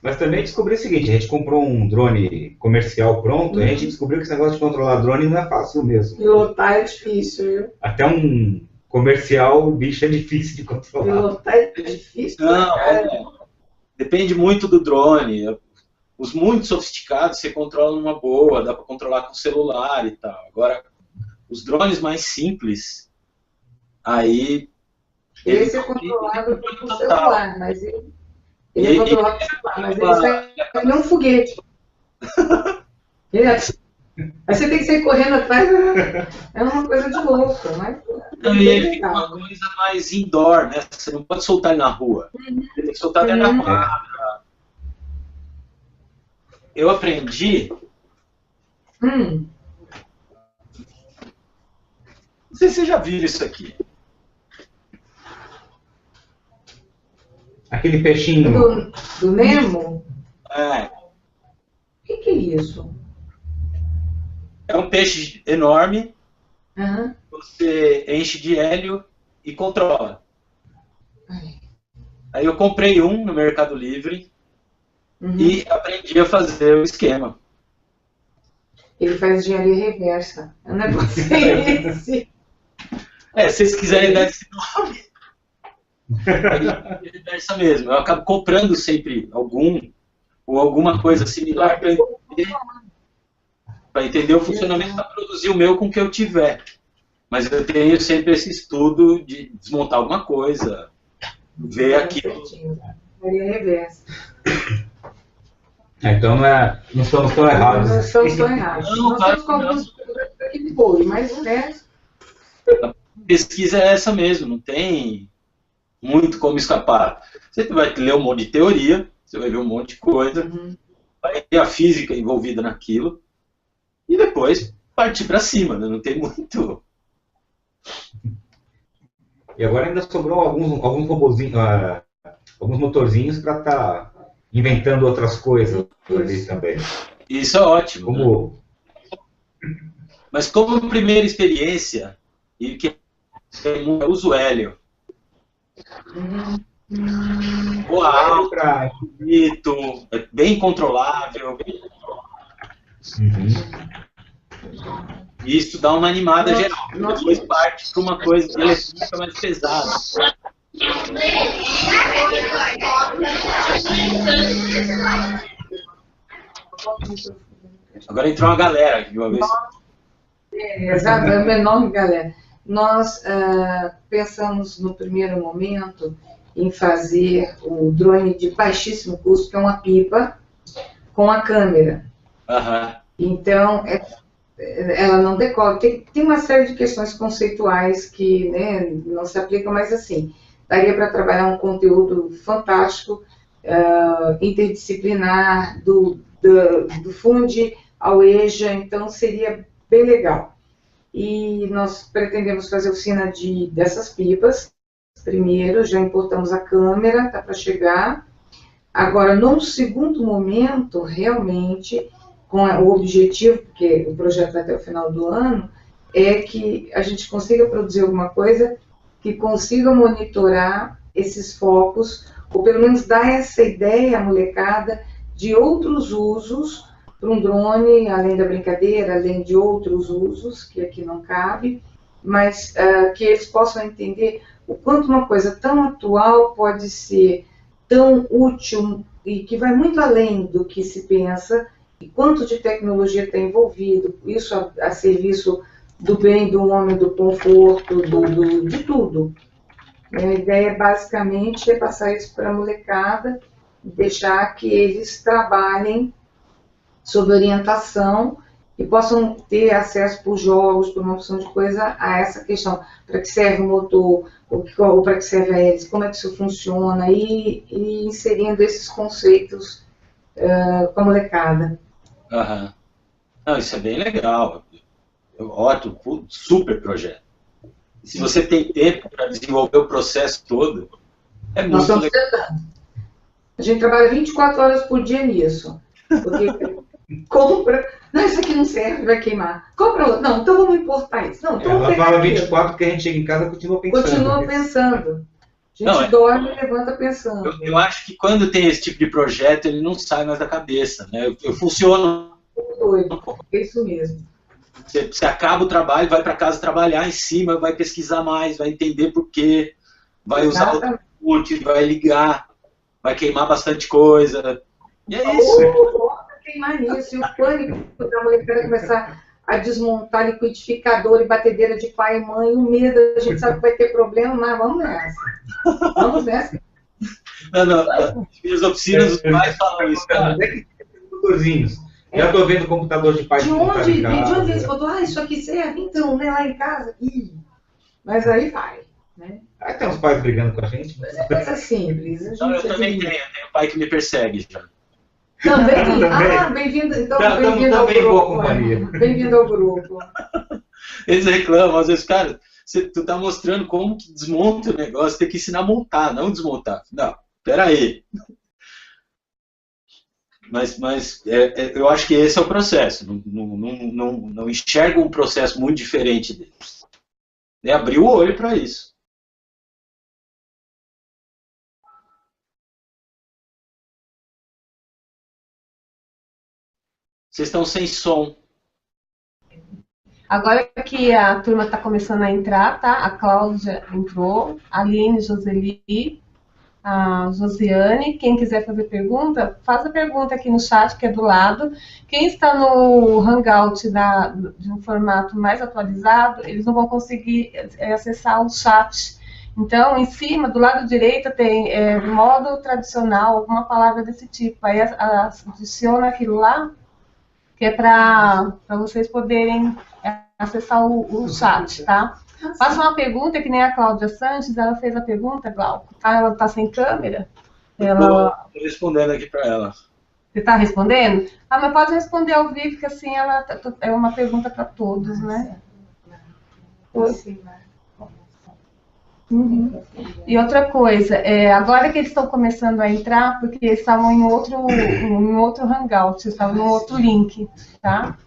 Speaker 6: Mas também descobri o seguinte, a gente comprou um drone comercial pronto, e a gente descobriu que esse negócio de controlar drone não é fácil mesmo.
Speaker 5: Pilotar é difícil, viu?
Speaker 6: Até um comercial, o bicho é difícil de controlar.
Speaker 5: Pilotar é difícil.
Speaker 1: Não, depende muito do drone. Os muito sofisticados você controla numa boa, dá para controlar com celular e tal. Agora, os drones mais simples, aí...
Speaker 5: Esse é controlado com o celular, mas ele é controlado com o celular, mas ele sai nem um foguete. Aí você tem que sair correndo atrás, é uma coisa de louco, mas...
Speaker 1: E ele fica uma coisa mais indoor, né? Você não pode soltar ele na rua. Você tem que soltar ele na quadra. Eu aprendi... Não sei se vocês já viram isso aqui.
Speaker 6: Aquele peixinho...
Speaker 5: Do Nemo?
Speaker 1: É.
Speaker 5: O que é isso?
Speaker 1: É um peixe enorme, você enche de hélio e controla. Aí eu comprei um no Mercado Livre e aprendi a fazer o esquema.
Speaker 5: Ele faz engenharia reversa. É um negócio esse.
Speaker 1: Se vocês quiserem dar esse nome. Aí, reversa mesmo. Eu acabo comprando sempre ou alguma coisa similar para entender o funcionamento, para produzir o meu com o que eu tiver. Mas eu tenho sempre esse estudo de desmontar alguma coisa, ver aquilo.
Speaker 5: Aí é reversa.
Speaker 6: Então não estamos tão errados.
Speaker 5: Não estamos tão errados.
Speaker 1: Não,
Speaker 5: Nós
Speaker 1: claro
Speaker 5: estamos com alguns aqui de boi, mas o resto.
Speaker 1: A pesquisa é essa mesmo, não tem muito como escapar. Você vai ler um monte de teoria, você vai ver um monte de coisa, vai ter a física envolvida naquilo, e depois partir para cima, né? Não tem muito.
Speaker 6: E agora ainda sobrou alguns robozinhos, alguns motorzinhos para estar inventando outras coisas ali também.
Speaker 1: Isso é ótimo. Né?
Speaker 6: Como...
Speaker 1: Mas como primeira experiência, e que eu uso hélio. Boa alta, bonito, bem controlável. E isso dá uma animada geral. Depois parte para uma coisa de eletrônica mais pesada. Agora entrou uma galera de uma vez.
Speaker 5: Exato, é uma enorme galera. Nós pensamos no primeiro momento em fazer o drone de baixíssimo custo, que é uma pipa com a câmera. Então, ela não decola. Tem uma série de questões conceituais que, né, não se aplicam, mas assim, daria para trabalhar um conteúdo fantástico, interdisciplinar, do Funde ao EJA, então seria bem legal. E nós pretendemos fazer oficina dessas pipas. Primeiro, já importamos a câmera, está para chegar. Agora, num segundo momento, realmente, com o objetivo, porque o projeto vai até o final do ano, é que a gente consiga produzir alguma coisa que consiga monitorar esses focos, ou pelo menos dar essa ideia à molecada de outros usos para um drone, além da brincadeira, além de outros usos, que aqui não cabe, mas que eles possam entender o quanto uma coisa tão atual pode ser tão útil e que vai muito além do que se pensa, e quanto de tecnologia está envolvido, isso a serviço do bem do homem, do conforto, de tudo. A ideia basicamente é passar isso para a molecada, deixar que eles trabalhem sob orientação e possam ter acesso por jogos, por uma opção de coisa, a essa questão. Para que serve o motor, ou para que serve a hélice, como é que isso funciona, e inserindo esses conceitos com a molecada.
Speaker 1: Não, isso é bem legal. Ótimo, super projeto. E se você tem tempo para desenvolver o processo todo, é muito
Speaker 5: Nós estamos
Speaker 1: legal.
Speaker 5: tentando. A gente trabalha 24 horas por dia nisso. Porque compra, não, isso aqui não serve, vai queimar. Compra outro. Não, então vamos importar isso. Não, então
Speaker 6: Ela
Speaker 5: vamos pegar
Speaker 6: fala
Speaker 5: aquilo.
Speaker 6: 24 porque a gente chega em casa e continua pensando.
Speaker 5: Continua pensando. A gente
Speaker 1: Não,
Speaker 5: dorme e levanta pensando.
Speaker 1: Eu acho que quando tem esse tipo de projeto, ele não sai mais da cabeça. Né? Eu funciono.
Speaker 5: Doido. É isso mesmo.
Speaker 1: Você acaba o trabalho, vai para casa trabalhar em cima, vai pesquisar mais, vai entender por quê, vai usar o output, vai ligar, vai queimar bastante coisa. E é isso.
Speaker 5: Vai queimar nisso. E o pânico da molecada começar a desmontar liquidificador e batedeira de pai e mãe, o medo, a gente sabe que vai ter problema, mas vamos nessa. Vamos nessa.
Speaker 1: As minhas oficinas, os pais falam isso, cara.
Speaker 6: Motorzinhos. Já estou vendo o computador de pai
Speaker 5: De onde eles botou? Isso aqui serve? Então, né, lá em casa. Mas aí vai. Né?
Speaker 6: Aí tem uns pais brigando com a gente.
Speaker 5: Mas é coisa simples.
Speaker 1: Eu também tenho pai que me persegue já.
Speaker 5: Também? Bem-vindo. Então, bem-vindo ao grupo. Bem-vindo ao grupo.
Speaker 1: Eles reclamam, às vezes, cara, tu tá mostrando como que desmonta o negócio, tem que ensinar a montar, não desmontar. Não, peraí. Mas eu acho que esse é o processo. Não enxergo um processo muito diferente deles. É abrir o olho para isso. Vocês estão sem som.
Speaker 4: Agora que a turma está começando a entrar, tá? A Cláudia entrou, a Aline, Joseli, a Josiane. Quem quiser fazer pergunta, faz a pergunta aqui no chat, que é do lado. Quem está no Hangout de um formato mais atualizado, eles não vão conseguir acessar o chat. Então, em cima, do lado direito, tem modo tradicional, alguma palavra desse tipo. Aí adiciona aquilo lá, que é para vocês poderem acessar o chat, tá? Faça uma pergunta, que nem a Cláudia Sanches, ela fez a pergunta, Glauco, tá? Ela está sem câmera.
Speaker 1: Estou respondendo aqui para ela.
Speaker 4: Você está respondendo? Ah, mas pode responder ao vivo, que assim ela é uma pergunta para todos, né? Uhum. E outra coisa, agora que eles estão começando a entrar, porque eles estavam em outro Hangout, estavam no outro link, tá?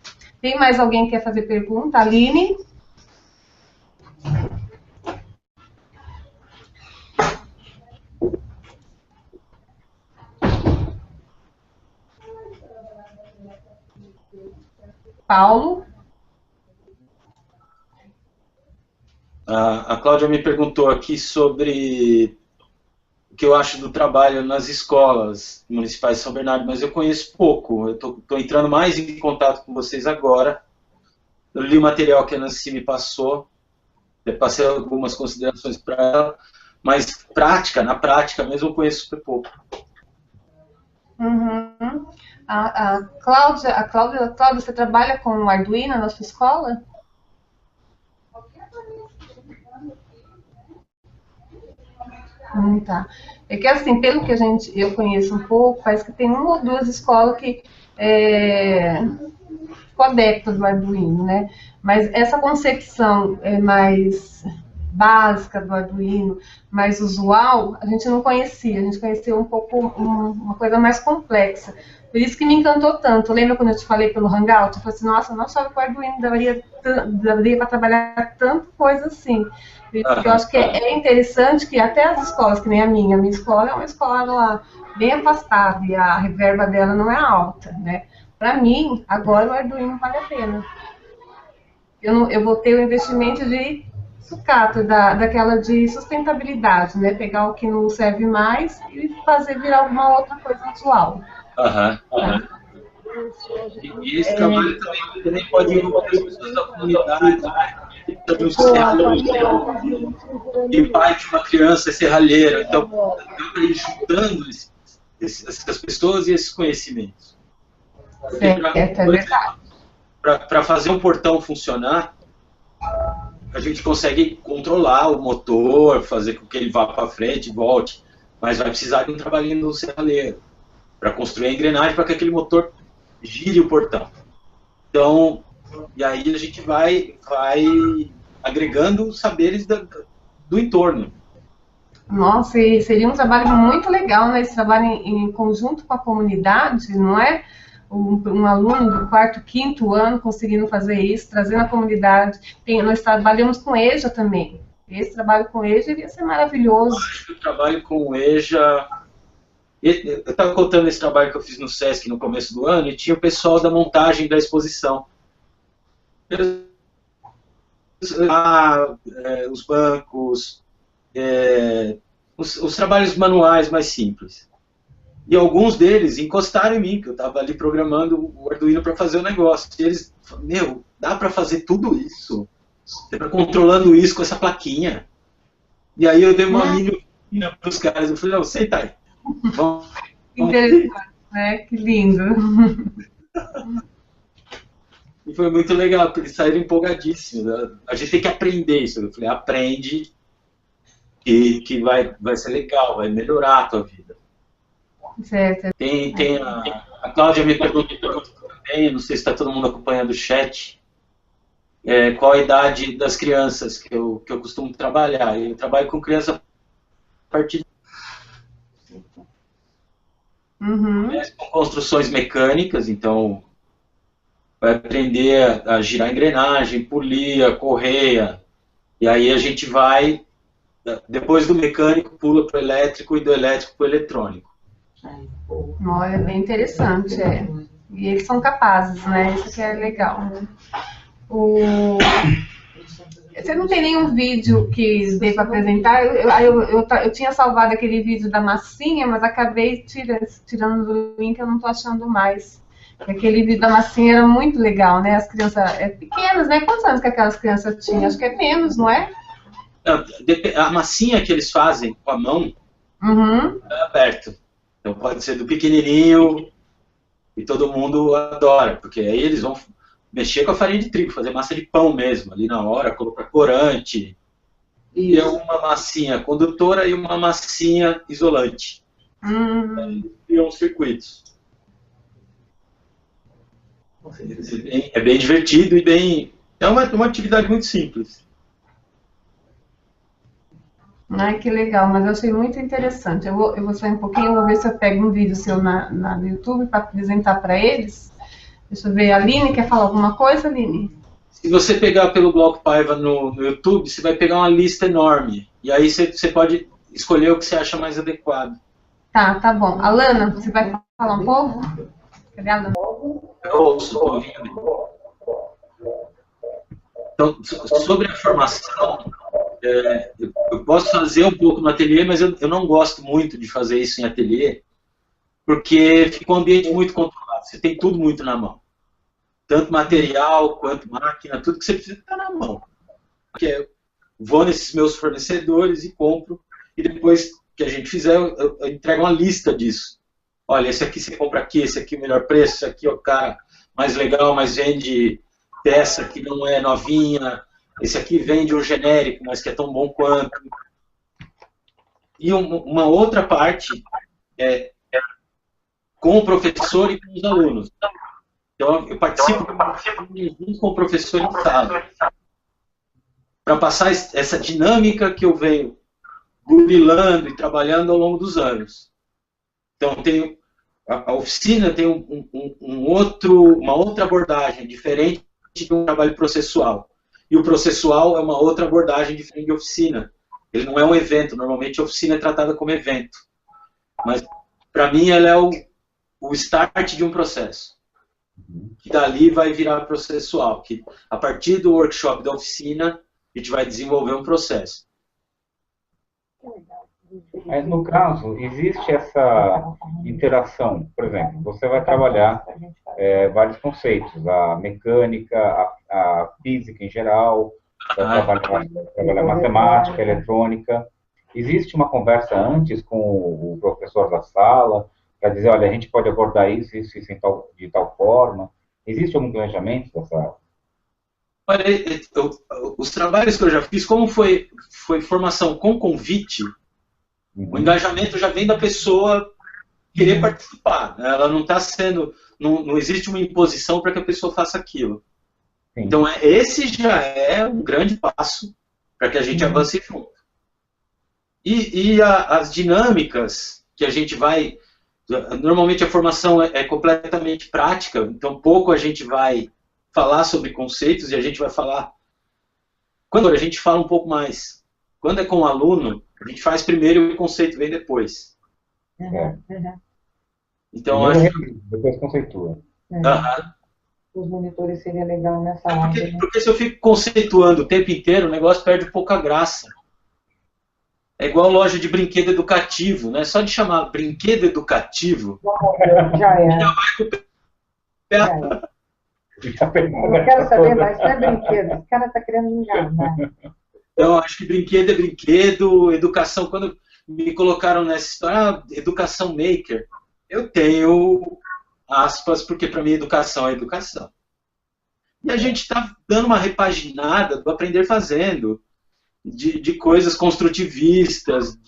Speaker 4: Tem mais alguém que quer fazer pergunta? Aline? Paulo?
Speaker 1: A Cláudia me perguntou aqui sobre o que eu acho do trabalho nas escolas municipais de São Bernardo, mas eu conheço pouco. Eu estou entrando mais em contato com vocês agora. Eu li o material que a Nancy me passou, eu passei algumas considerações para ela, mas na prática mesmo, eu conheço super pouco.
Speaker 4: Uhum. A Cláudia, você trabalha com o Arduino na sua escola? Tá. É que assim, pelo que eu conheço um pouco, parece que tem uma ou duas escolas que ficou adeptas do Arduino, né? Mas essa concepção mais básica do Arduino, mais usual, a gente não conhecia. A gente conhecia um pouco uma coisa mais complexa. Por isso que me encantou tanto. Lembra quando eu te falei pelo Hangout? Eu falei assim, nossa, eu não achava que o Arduino daria para trabalhar tanta coisa assim. Por isso que eu acho que é interessante que até as escolas, que nem a minha escola é uma escola lá, bem afastada e a reverba dela não é alta, né? Para mim, agora o Arduino vale a pena. Eu vou ter o investimento de sucata, daquela de sustentabilidade, né? Pegar o que não serve mais e fazer virar alguma outra coisa usual.
Speaker 1: E esse trabalho também pode envolver as pessoas da comunidade, e pai de uma criança é serralheiro, então para ir juntando essas pessoas e esses conhecimentos. Para fazer um portão funcionar, a gente consegue controlar o motor, fazer com que ele vá para frente e volte, mas vai precisar de um trabalhinho do serralheiro para construir a engrenagem para que aquele motor gire o portão. Então, e aí a gente vai agregando saberes do entorno.
Speaker 4: Nossa, e seria um trabalho muito legal, né? Esse trabalho em conjunto com a comunidade, não é? Um aluno do 4º, 5º ano conseguindo fazer isso, trazendo a comunidade. Nós trabalhamos com EJA também. Esse trabalho com EJA iria ser maravilhoso.
Speaker 1: Eu acho que o trabalho com EJA... Eu estava contando esse trabalho que eu fiz no SESC no começo do ano e tinha o pessoal da montagem da exposição. Os bancos, os trabalhos manuais mais simples. E alguns deles encostaram em mim, que eu estava ali programando o Arduino para fazer o negócio. E eles falaram, meu, dá para fazer tudo isso? Você tá controlando isso com essa plaquinha. E aí eu dei uma mini para os caras, eu falei, não, senta aí. Vamos.
Speaker 4: Interessante, né? Que lindo.
Speaker 1: E foi muito legal, porque eles saíram empolgadíssimos. Né? A gente tem que aprender isso. Eu falei, aprende que vai ser legal, vai melhorar a tua vida.
Speaker 4: Certo.
Speaker 1: Tem a Cláudia me perguntou também, não sei se está todo mundo acompanhando o chat, qual a idade das crianças que eu costumo trabalhar. Eu trabalho com criança a partir com construções mecânicas, então vai aprender a girar a engrenagem, polir a correia, e aí a gente vai, depois do mecânico, pula para o elétrico e do elétrico para o eletrônico.
Speaker 4: Olha, bem interessante, E eles são capazes, né? Isso que é legal. Você não tem nenhum vídeo que dê para apresentar? Eu tinha salvado aquele vídeo da massinha, mas acabei tirando do link, eu não estou achando mais. Aquele vídeo da massinha era muito legal, né? As crianças pequenas, né? Quantos anos que aquelas crianças tinham? Acho que é menos, não é?
Speaker 1: A massinha que eles fazem com a mão é aberto. Então pode ser do pequenininho e todo mundo adora, porque aí eles vão mexer com a farinha de trigo, fazer massa de pão mesmo, ali na hora, colocar corante. E é uma massinha condutora e uma massinha isolante. E uns circuitos. É bem divertido e bem... É uma atividade muito simples.
Speaker 4: Ai, que legal, mas eu achei muito interessante. Eu vou sair um pouquinho, eu vou ver se eu pego um vídeo seu no YouTube para apresentar para eles. Deixa eu ver, a Aline quer falar alguma coisa, Aline?
Speaker 1: Se você pegar pelo Bloco Paiva no YouTube, você vai pegar uma lista enorme. E aí você pode escolher o que você acha mais adequado.
Speaker 4: Tá bom. Alana, você vai falar um pouco? Cadê a Alana?
Speaker 1: Eu ouço, estou ouvindo. Então, sobre a formação, eu posso fazer um pouco no ateliê, mas eu não gosto muito de fazer isso em ateliê, porque fica um ambiente muito controlado. Você tem tudo muito na mão. Tanto material, quanto máquina, tudo que você precisa está na mão. Eu vou nesses meus fornecedores e compro, e depois que a gente fizer, eu entrego uma lista disso. Olha, esse aqui você compra aqui, esse aqui é o melhor preço, esse aqui é o cara mais legal, mas vende peça que não é novinha, esse aqui vende um genérico, mas que é tão bom quanto. E uma outra parte com o professor e com os alunos. Então, eu participo junto com o professor em sala, para passar essa dinâmica que eu venho burilando e trabalhando ao longo dos anos. Então, a oficina tem uma outra abordagem, diferente de um trabalho processual. E o processual é uma outra abordagem diferente de oficina. Ele não é um evento, normalmente a oficina é tratada como evento. Mas, para mim, ela é o start de um processo. Que dali vai virar processual. Que a partir do workshop da oficina, a gente vai desenvolver um processo.
Speaker 6: Mas no caso, existe essa interação. Por exemplo, você vai trabalhar vários conceitos, a mecânica, a física em geral, vai trabalhar matemática, eletrônica. Existe uma conversa antes com o professor da sala para dizer, olha, a gente pode abordar isso de tal forma? Existe algum planejamento dessa?
Speaker 1: Olha, os trabalhos que eu já fiz, como foi formação com convite, o engajamento já vem da pessoa querer participar. Né? Ela não está sendo... Não existe uma imposição para que a pessoa faça aquilo. Sim. Então, esse já é um grande passo para que a gente avance junto. E as dinâmicas que a gente vai... Normalmente a formação é completamente prática, então pouco a gente vai falar sobre conceitos e a gente vai falar... Quando a gente fala um pouco mais. Quando é com o aluno, a gente faz primeiro e o conceito vem depois. Então,
Speaker 6: depois conceitua.
Speaker 7: Os monitores seria legal nessa área.
Speaker 1: Porque se eu fico conceituando o tempo inteiro, o negócio perde pouca graça. É igual loja de brinquedo educativo, né? Só de chamar brinquedo educativo,
Speaker 7: já é.
Speaker 1: Já vai com o pé.
Speaker 7: Eu não quero saber mais, não é brinquedo. Esse cara está querendo me enganar.
Speaker 1: Então, acho que brinquedo é brinquedo, educação, quando me colocaram nessa história, educação maker, eu tenho aspas, porque para mim educação é educação. E a gente está dando uma repaginada do aprender fazendo, de coisas construtivistas,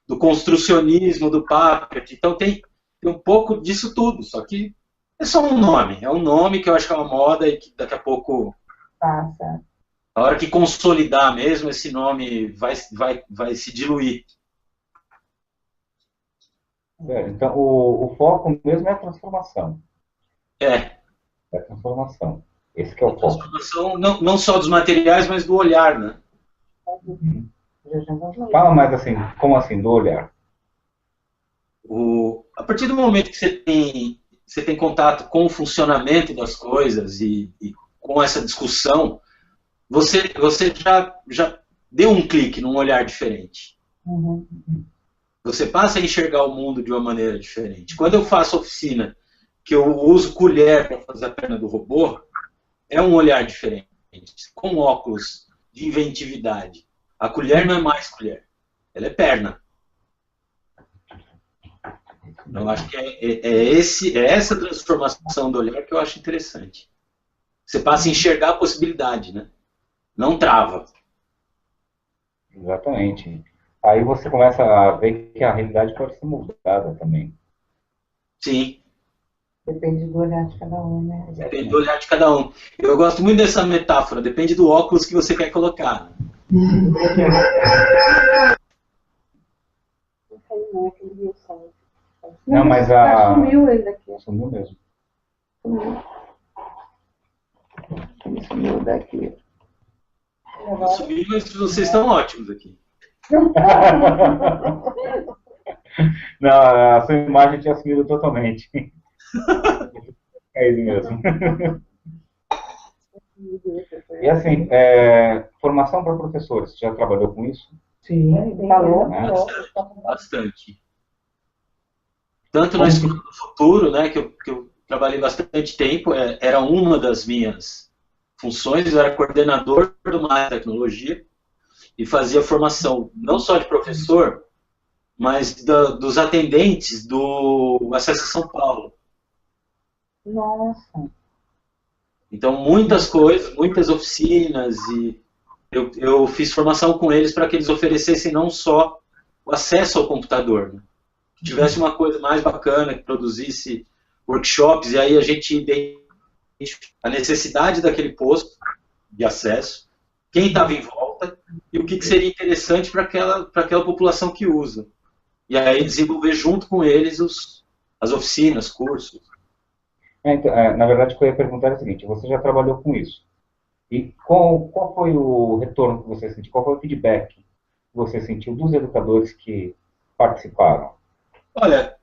Speaker 1: do construcionismo, do Papert. Então tem um pouco disso tudo, só que é só um nome. É um nome que eu acho que é uma moda e que daqui a pouco...
Speaker 7: Passa.
Speaker 1: A hora que consolidar mesmo, esse nome vai se diluir.
Speaker 6: Então, o foco mesmo é a transformação.
Speaker 1: É
Speaker 6: a transformação. Esse que é o foco.
Speaker 1: Transformação não só dos materiais, mas do olhar, né?
Speaker 6: Fala mais assim, como assim, do olhar?
Speaker 1: A partir do momento que você tem contato com o funcionamento das coisas e com essa discussão, você já deu um clique num olhar diferente.
Speaker 7: Uhum.
Speaker 1: Você passa a enxergar o mundo de uma maneira diferente. Quando eu faço oficina, que eu uso colher para fazer a perna do robô, é um olhar diferente, com óculos de inventividade. A colher não é mais colher, ela é perna. Eu acho que é essa transformação do olhar que eu acho interessante. Você passa a enxergar a possibilidade, né? Não trava.
Speaker 6: Exatamente. Aí você começa a ver que a realidade pode ser mudada também.
Speaker 1: Sim.
Speaker 7: Depende do olhar de cada um, né?
Speaker 1: Depende do olhar de cada um. Eu gosto muito dessa metáfora, depende do óculos que você quer colocar.
Speaker 6: Não, mas a...
Speaker 7: Sumiu ele daqui.
Speaker 6: Sumiu mesmo.
Speaker 7: Sumiu daqui.
Speaker 1: Eu subi, mas vocês estão ótimos aqui.
Speaker 6: Não, a sua imagem tinha sumido totalmente. É isso mesmo. E assim, formação para professores, você já trabalhou com isso?
Speaker 7: Sim, falou.
Speaker 1: Bastante. Tanto na Escola do Futuro, né, que eu trabalhei bastante tempo, era uma das minhas funções, eu era coordenador do MAE Tecnologia e fazia formação não só de professor, mas dos atendentes do Acesso São Paulo.
Speaker 7: Nossa.
Speaker 1: Então, muitas coisas, muitas oficinas, e eu fiz formação com eles para que eles oferecessem não só o acesso ao computador, né? Que tivesse uma coisa mais bacana, que produzisse workshops, e aí a gente identifica a necessidade daquele posto de acesso, quem estava em volta, e o que seria interessante para aquela população que usa. E aí desenvolver junto com eles as oficinas, cursos.
Speaker 6: Na verdade, o que eu ia perguntar é o seguinte, você já trabalhou com isso. E qual foi o retorno que você sentiu? Qual foi o feedback que você sentiu dos educadores que participaram?
Speaker 1: Olha,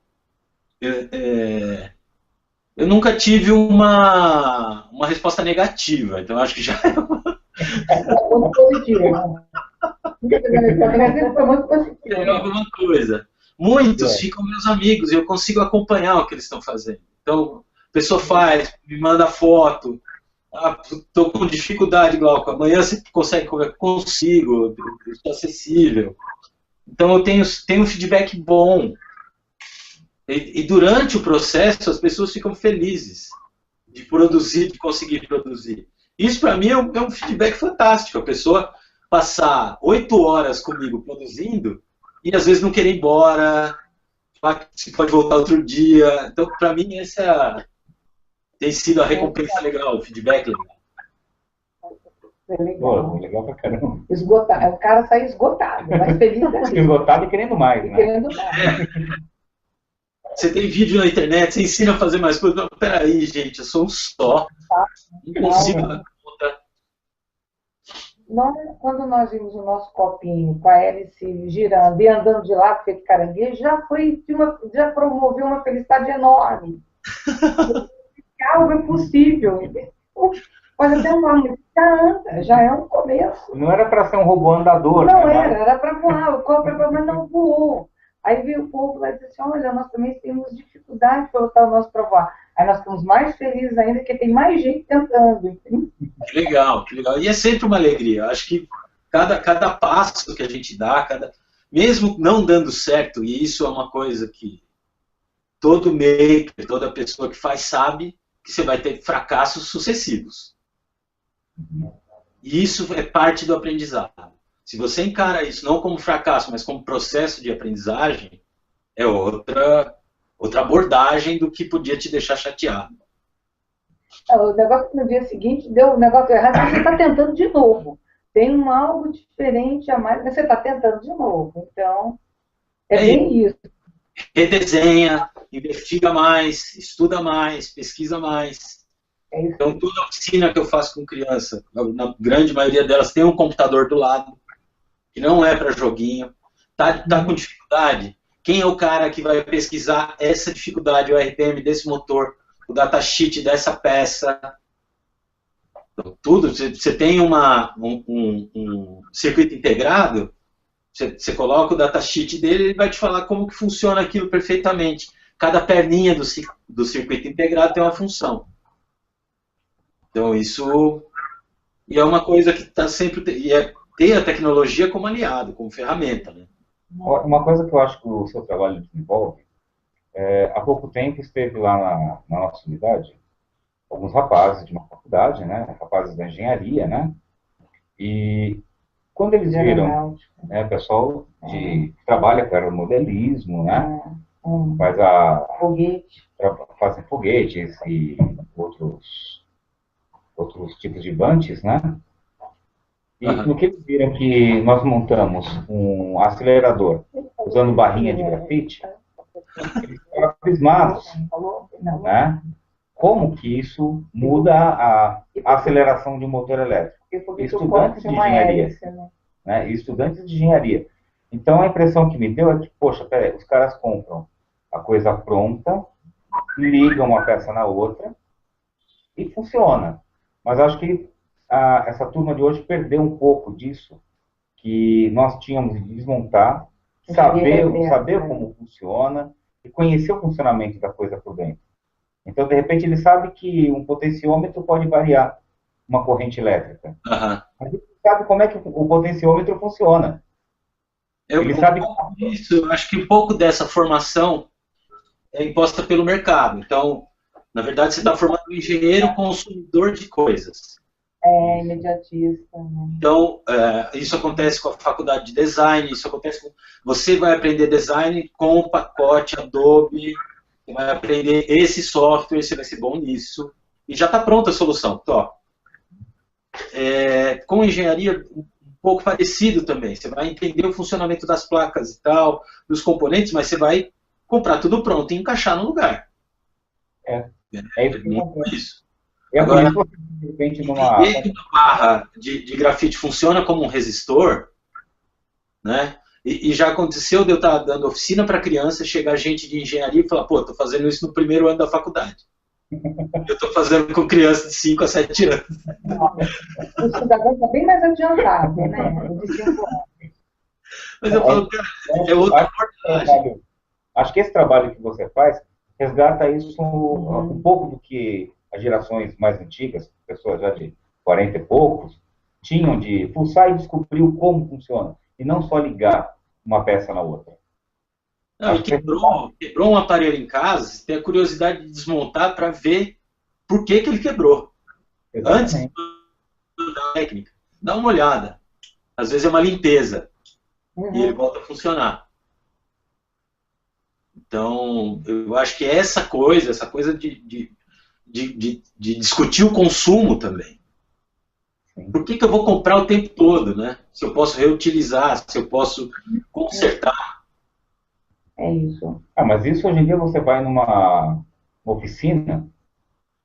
Speaker 1: eu nunca tive uma resposta negativa, então acho que já é
Speaker 7: Muito positivo. Foi muito positivo.
Speaker 1: alguma coisa. Muitos ficam meus amigos e eu consigo acompanhar o que eles estão fazendo. Então, a pessoa faz, me manda foto. Estou com dificuldade, Glauco. Amanhã você consegue conversar? Consigo, eu estou acessível. Então eu tenho um feedback bom. E durante o processo as pessoas ficam felizes de produzir, de conseguir produzir. Isso para mim é um feedback fantástico. A pessoa passar 8 horas comigo produzindo e às vezes não querer ir embora, se pode voltar outro dia. Então para mim essa tem sido a recompensa legal, o feedback legal.
Speaker 6: Pô, legal pra caramba.
Speaker 7: Esgotado. O cara sai esgotado, mas feliz ainda.
Speaker 6: Esgotado e querendo mais, né?
Speaker 7: Querendo mais.
Speaker 1: Você tem vídeo na internet, você ensina a fazer mais coisas. Não, peraí, gente, eu sou um só. Não consigo dar conta.
Speaker 7: Quando nós vimos o nosso copinho com a hélice girando e andando de lado feito caranguejo, já promoveu uma felicidade enorme. Algo é possível. Pode até uma música anda, já é um começo.
Speaker 6: Não era para ser um robô andador,
Speaker 7: não,
Speaker 6: né?
Speaker 7: Era para voar, o copo era mas não voou. Aí veio o povo lá e disse assim, olha, nós também temos dificuldade para botar o nosso para voar. Aí nós ficamos mais felizes ainda, porque tem mais gente tentando.
Speaker 1: Que legal, que legal. E é sempre uma alegria. Eu acho que cada passo que a gente dá, mesmo não dando certo, e isso é uma coisa que todo maker, toda pessoa que faz sabe que você vai ter fracassos sucessivos. E isso é parte do aprendizado. Se você encara isso não como fracasso, mas como processo de aprendizagem, é outra abordagem do que podia te deixar chateado.
Speaker 7: O negócio que no dia seguinte deu um negócio errado, você está tentando de novo. Tem algo diferente a mais, mas você está tentando de novo. Então, é bem isso.
Speaker 1: Redesenha, investiga mais, estuda mais, pesquisa mais. Então, toda oficina que eu faço com criança, na grande maioria delas tem um computador do lado, que não é para joguinho. Tá com dificuldade? Quem é o cara que vai pesquisar essa dificuldade, o RPM desse motor, o datasheet dessa peça? Então, tudo, você tem um circuito integrado, você coloca o datasheet dele, ele vai te falar como que funciona aquilo perfeitamente. Cada perninha do circuito integrado tem uma função. Então, isso e é uma coisa que está sempre... E é ter a tecnologia como aliado, como ferramenta. Né?
Speaker 6: Uma coisa que eu acho que o seu trabalho desenvolve, há pouco tempo esteve lá na nossa unidade alguns rapazes de uma faculdade, né, rapazes da engenharia, né, e quando eles viram, né, pessoal que trabalha com aeromodelismo, né, fazem foguetes e outros tipos de bantes, né, e no que eles viram que nós montamos um acelerador usando barrinha de grafite, eles ficaram abismados, né? Como que isso muda a aceleração de um motor elétrico? Estudantes de engenharia, né? Estudantes de engenharia. Então a impressão que me deu é que, poxa, peraí, os caras compram a coisa pronta, ligam uma peça na outra e funciona. Mas acho que essa turma de hoje perdeu um pouco disso, que nós tínhamos de desmontar, saber como funciona e conhecer o funcionamento da coisa por dentro. Então, de repente, ele sabe que um potenciômetro pode variar uma corrente elétrica. Mas ele sabe como é que o potenciômetro funciona. Ele sabe
Speaker 1: isso. Eu acho que um pouco dessa formação é imposta pelo mercado. Então, na verdade, você está formando um engenheiro consumidor de coisas.
Speaker 7: Imediatista. Né?
Speaker 1: Então, isso acontece com a faculdade de design, isso acontece com... Você vai aprender design com o pacote Adobe, você vai aprender esse software, você vai ser bom nisso, e já está pronta a solução. Então, com engenharia, um pouco parecido também. Você vai entender o funcionamento das placas e tal, dos componentes, mas você vai comprar tudo pronto e encaixar no lugar. Isso. Agora, de repente, numa barra de grafite funciona como um resistor, né? E já aconteceu de eu estar dando oficina para criança, chegar gente de engenharia e falar, pô, estou fazendo isso no primeiro ano da faculdade. Eu estou fazendo com criança de 5 a 7 anos.
Speaker 7: O cidadão está bem mais adiantado, né? De 5 anos.
Speaker 1: Mas eu falo, cara, é outra abordagem.
Speaker 6: Acho que esse trabalho que você faz resgata isso um pouco do que as gerações mais antigas, pessoas já de 40 e poucos, tinham de fuçar e descobrir como funciona, e não só ligar uma peça na outra.
Speaker 1: Não, e quebrou um aparelho em casa, você tem a curiosidade de desmontar para ver por que ele quebrou. Exatamente. Antes da técnica, dá uma olhada. Às vezes é uma limpeza, e ele volta a funcionar. Então, eu acho que essa coisa de discutir o consumo também. Por que eu vou comprar o tempo todo, né? Se eu posso reutilizar, se eu posso consertar.
Speaker 7: É isso.
Speaker 6: Mas isso hoje em dia você vai numa oficina,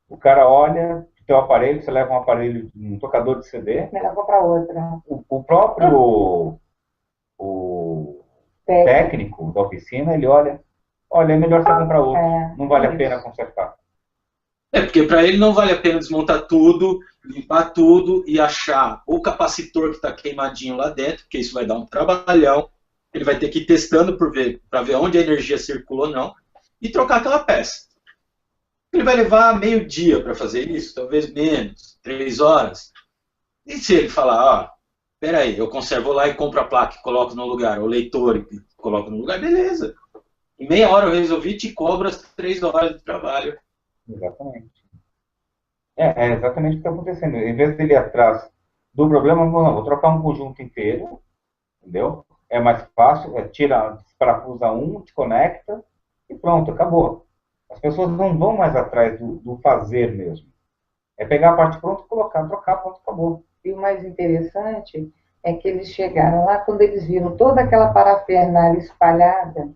Speaker 6: o cara olha o teu aparelho, você leva um aparelho, um tocador de CD.
Speaker 7: Melhor comprar outra.
Speaker 6: O próprio técnico da oficina, ele olha, é melhor você comprar outro, não vale a pena consertar.
Speaker 1: Porque para ele não vale a pena desmontar tudo, limpar tudo e achar o capacitor que está queimadinho lá dentro, porque isso vai dar um trabalhão. Ele vai ter que ir testando para ver onde a energia circula ou não, e trocar aquela peça. Ele vai levar meio dia para fazer isso, talvez menos, 3 horas. E se ele falar, peraí, eu conservo lá e compro a placa e coloco no lugar, o leitor e coloco no lugar, beleza. Em meia hora eu resolvi, te cobro as 3 horas de trabalho.
Speaker 6: Exatamente. É exatamente o que está acontecendo. Em vez de ele ir atrás do problema, vou trocar um conjunto inteiro, entendeu? É mais fácil, parafusa um, desconecta e pronto, acabou. As pessoas não vão mais atrás do fazer mesmo. É pegar a parte pronta, colocar, trocar, pronto, acabou.
Speaker 7: E o mais interessante é que eles chegaram lá, quando eles viram toda aquela parafernália espalhada,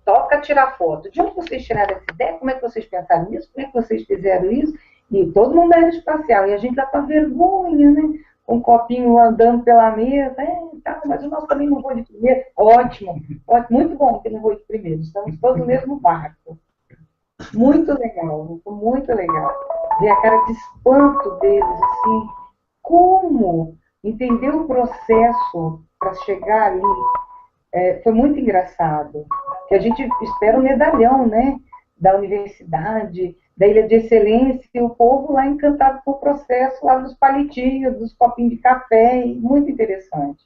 Speaker 7: toca tirar foto. De onde vocês tiraram essa ideia? Como é que vocês pensaram nisso? Como é que vocês fizeram isso? E todo mundo era espacial. E a gente dá com vergonha, né? Com um copinho andando pela mesa. Mas o nosso também não foi de primeiro. Ótimo. Muito bom que não foi de primeiro. Estamos todos no mesmo barco. Muito legal, muito legal. Ver a cara de espanto deles, assim, como entender o processo para chegar ali. Foi muito engraçado. Que a gente espera um medalhão, né? Da universidade, da Ilha de Excelência, e o povo lá encantado com o processo, lá dos palitinhos, dos copinhos de café, e muito interessante.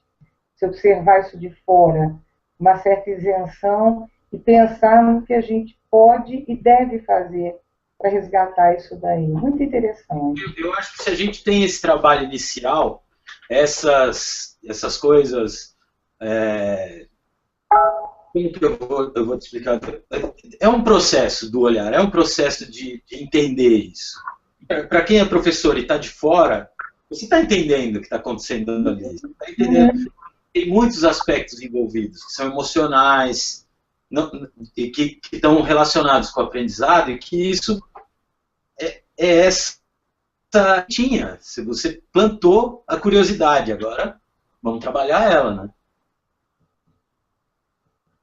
Speaker 7: Se observar isso de fora, uma certa isenção, e pensar no que a gente pode e deve fazer para resgatar isso daí. Muito interessante.
Speaker 1: Eu acho que se a gente tem esse trabalho inicial, essas coisas... Como que eu vou te explicar? É um processo do olhar, é um processo de entender isso. Para quem é professor e está de fora, você está entendendo o que está acontecendo ali. Você está entendendo. Tem muitos aspectos envolvidos, que são emocionais, e que estão relacionados com o aprendizado, e que isso é essa tinha. Se você plantou a curiosidade, agora vamos trabalhar ela, né?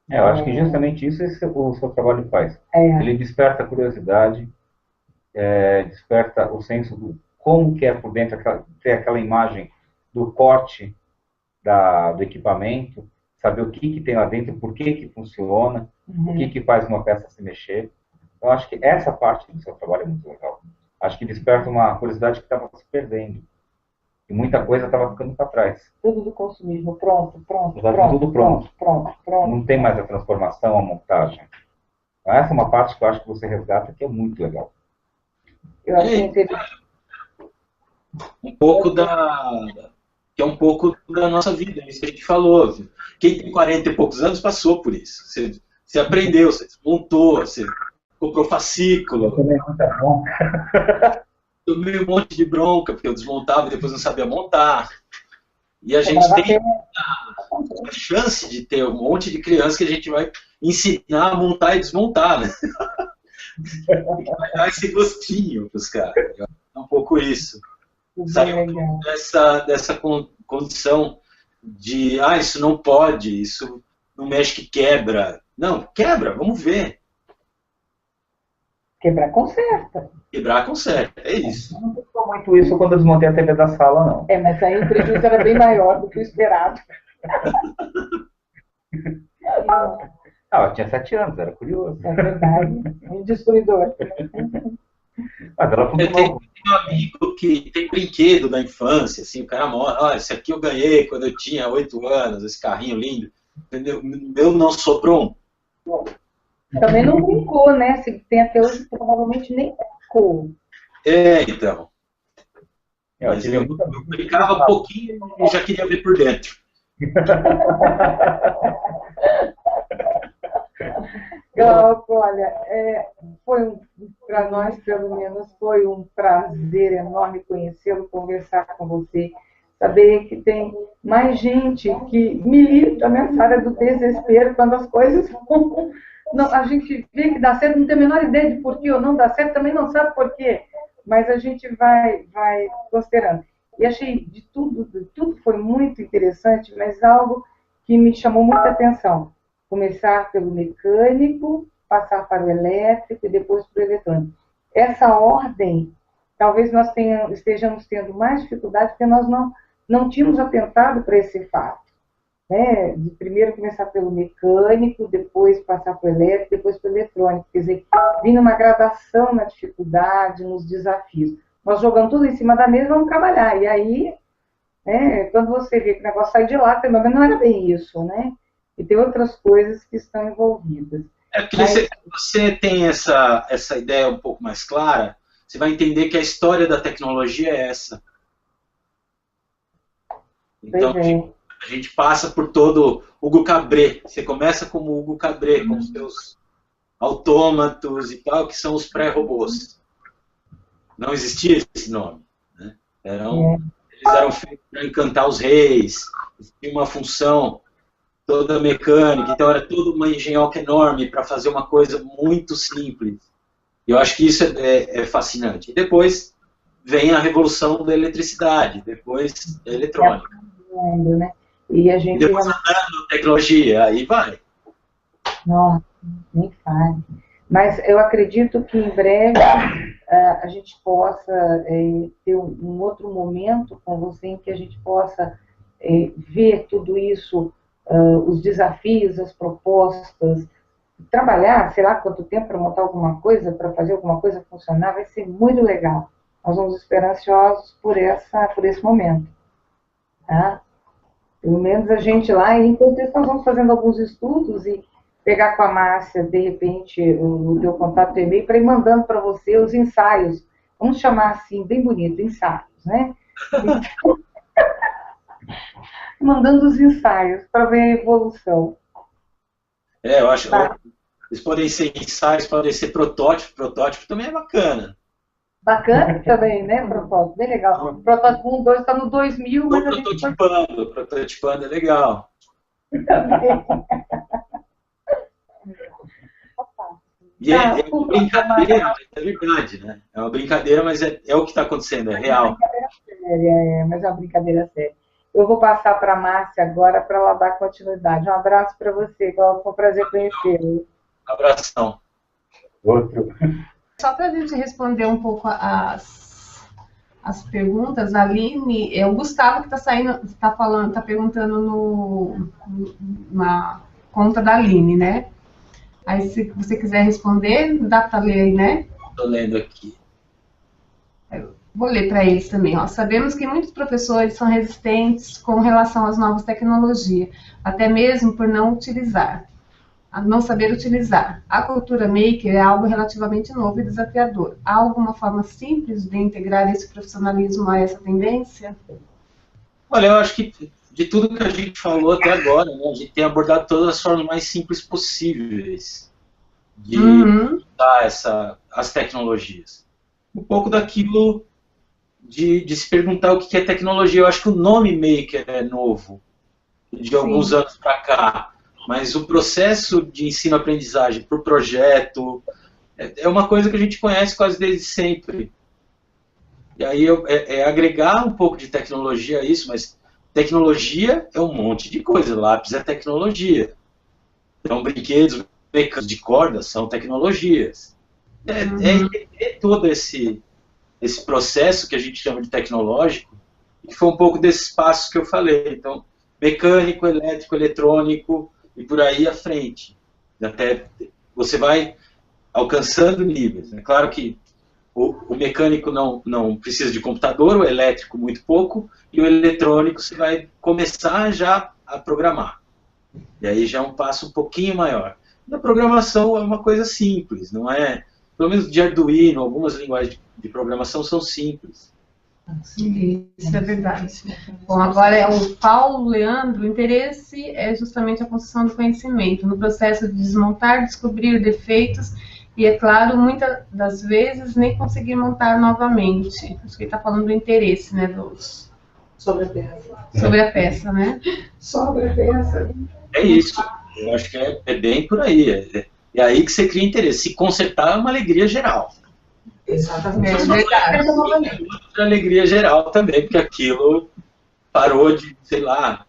Speaker 6: Eu acho que justamente isso o seu trabalho faz. Ele desperta a curiosidade, desperta o senso do como que é por dentro, ter aquela imagem do corte do equipamento, saber o que tem lá dentro, por que funciona, o que faz uma peça se mexer. Eu acho que essa parte do seu trabalho é muito legal. Acho que desperta uma curiosidade que estava se perdendo. E muita coisa estava ficando para trás.
Speaker 7: Tudo do consumismo, pronto.
Speaker 6: Tudo pronto. Não tem mais a transformação, a montagem. Então, essa é uma parte que eu acho que você resgata que é muito legal.
Speaker 7: Eu acho interessante.
Speaker 1: Que é um pouco da nossa vida, isso que a gente falou. Viu? Quem tem 40 e poucos anos passou por isso. Você aprendeu, você desmontou, você comprou fascículo. Tomei um monte de bronca, porque eu desmontava e depois não sabia montar. E a gente tem a chance de ter um monte de crianças que a gente vai ensinar a montar e desmontar, né? Vai dar esse gostinho para os caras. É um pouco isso. Sair dessa condição de, isso não pode, isso não mexe que quebra. Não, quebra, vamos ver.
Speaker 7: Quebrar conserta.
Speaker 1: Quebrar conserta, é isso.
Speaker 6: Não ficou muito isso quando eu desmontei a TV da sala, não.
Speaker 7: Mas aí o prejuízo era bem maior do que o esperado.
Speaker 6: Eu tinha 7 anos, era curioso.
Speaker 7: É verdade, um destruidor.
Speaker 6: Mas ela
Speaker 1: tem um amigo que tem brinquedo da infância, assim, o cara mora, esse aqui eu ganhei quando eu tinha 8 anos, esse carrinho lindo, entendeu? Meu não sobrou um.
Speaker 7: Também não brincou, né? Se tem até hoje, provavelmente nem brincou.
Speaker 1: Então. Mas eu brincava um pouquinho e já queria ver por dentro.
Speaker 7: Glauco, olha, para nós, pelo menos, foi um prazer enorme conhecê-lo, conversar com você, saber que tem mais gente que milita nessa área do desespero quando as coisas não, a gente vê que dá certo, não tem a menor ideia de por que ou não dá certo, também não sabe por quê, mas a gente vai considerando. E achei de tudo foi muito interessante, mas algo que me chamou muita atenção. Começar pelo mecânico, passar para o elétrico e depois para o eletrônico. Essa ordem, talvez nós estejamos tendo mais dificuldade porque nós não tínhamos atentado para esse fato. Né? De primeiro começar pelo mecânico, depois passar para o elétrico, depois para o eletrônico. Quer dizer, vinha uma gradação na dificuldade, nos desafios. Nós jogamos tudo em cima da mesa e vamos trabalhar. E aí, quando você vê que o negócio sai de lá, mas não era bem isso, né? E tem outras coisas que estão envolvidas.
Speaker 1: Porque se você tem essa ideia um pouco mais clara, você vai entender que a história da tecnologia é essa. Então, a gente passa por todo Hugo Cabret. Você começa como Hugo Cabret, com os seus autômatos e tal, que são os pré-robôs. Não existia esse nome. Né? Eles eram feitos para encantar os reis, tinha uma função toda mecânica, então era toda uma engenhoca enorme para fazer uma coisa muito simples. E eu acho que isso é fascinante. E depois vem a revolução da eletricidade, depois a eletrônica.
Speaker 7: Né? E a gente...
Speaker 1: depois a nanotecnologia, aí vai.
Speaker 7: Nossa, nem fale. Mas eu acredito que em breve a gente possa ter um outro momento com você em que a gente possa ver tudo isso, os desafios, as propostas, trabalhar, sei lá quanto tempo para montar alguma coisa, para fazer alguma coisa funcionar, vai ser muito legal. Nós vamos esperar ansiosos por esse momento. Tá? Pelo menos a gente lá, e enquanto isso nós vamos fazendo alguns estudos e pegar com a Márcia, de repente, o teu contato do e-mail para ir mandando para você os ensaios. Vamos chamar assim, bem bonito, ensaios, né? Mandando os ensaios para ver a evolução.
Speaker 1: Eu acho que eles podem ser ensaios, podem ser protótipos. Protótipo também é bacana.
Speaker 7: Bacana também, né, protótipo? Bem legal. Protótipo 1, 2 está no 2000, mas a gente...
Speaker 1: Prototipando é legal. E é uma brincadeira, é verdade, né? É uma brincadeira, mas é o que está acontecendo, é real.
Speaker 7: Mas é uma brincadeira séria. Eu vou passar para a Márcia agora para ela dar continuidade. Um abraço para você, foi um prazer conhecê-lo.
Speaker 1: Abração.
Speaker 6: Outro.
Speaker 4: Só para a gente responder um pouco as perguntas, a Aline, o Gustavo que está perguntando na conta da Aline, né? Aí, se você quiser responder, dá para ler aí, né?
Speaker 1: Estou lendo aqui.
Speaker 4: Vou ler para eles também. Ó. Sabemos que muitos professores são resistentes com relação às novas tecnologias, até mesmo por não saber utilizar. A cultura maker é algo relativamente novo e desafiador. Há alguma forma simples de integrar esse profissionalismo a essa tendência?
Speaker 1: Olha, eu acho que de tudo que a gente falou até agora, né, a gente tem abordado todas as formas mais simples possíveis de usar as tecnologias. Um pouco daquilo de se perguntar o que é tecnologia. Eu acho que o nome maker é novo, de alguns anos para cá. Mas o processo de ensino-aprendizagem por projeto é uma coisa que a gente conhece quase desde sempre. E aí agregar um pouco de tecnologia a isso, mas tecnologia é um monte de coisa. Lápis é tecnologia. Então, brinquedos mecânicos de corda são tecnologias. É todo esse processo que a gente chama de tecnológico, que foi um pouco desses passos que eu falei. Então, mecânico, elétrico, eletrônico, e por aí à frente. Até você vai alcançando níveis. É claro que o mecânico não precisa de computador, o elétrico muito pouco, e o eletrônico você vai começar já a programar. E aí já é um passo um pouquinho maior. E a programação é uma coisa simples, não é? Pelo menos de Arduino, algumas linguagens de programação são simples.
Speaker 4: Isso é verdade. Bom, agora é o Paulo Leandro. O interesse é justamente a construção do conhecimento, no processo de desmontar, descobrir defeitos e, é claro, muitas das vezes nem conseguir montar novamente. Acho que ele está falando do interesse, né,
Speaker 5: Sobre a peça.
Speaker 4: Sobre a peça, né?
Speaker 5: Sobre a peça.
Speaker 1: É isso. Eu acho que é bem por aí. É aí que você cria interesse. Se consertar é uma alegria geral.
Speaker 5: Exatamente.
Speaker 4: É verdade.
Speaker 1: Outra alegria geral também, porque aquilo parou de, sei lá,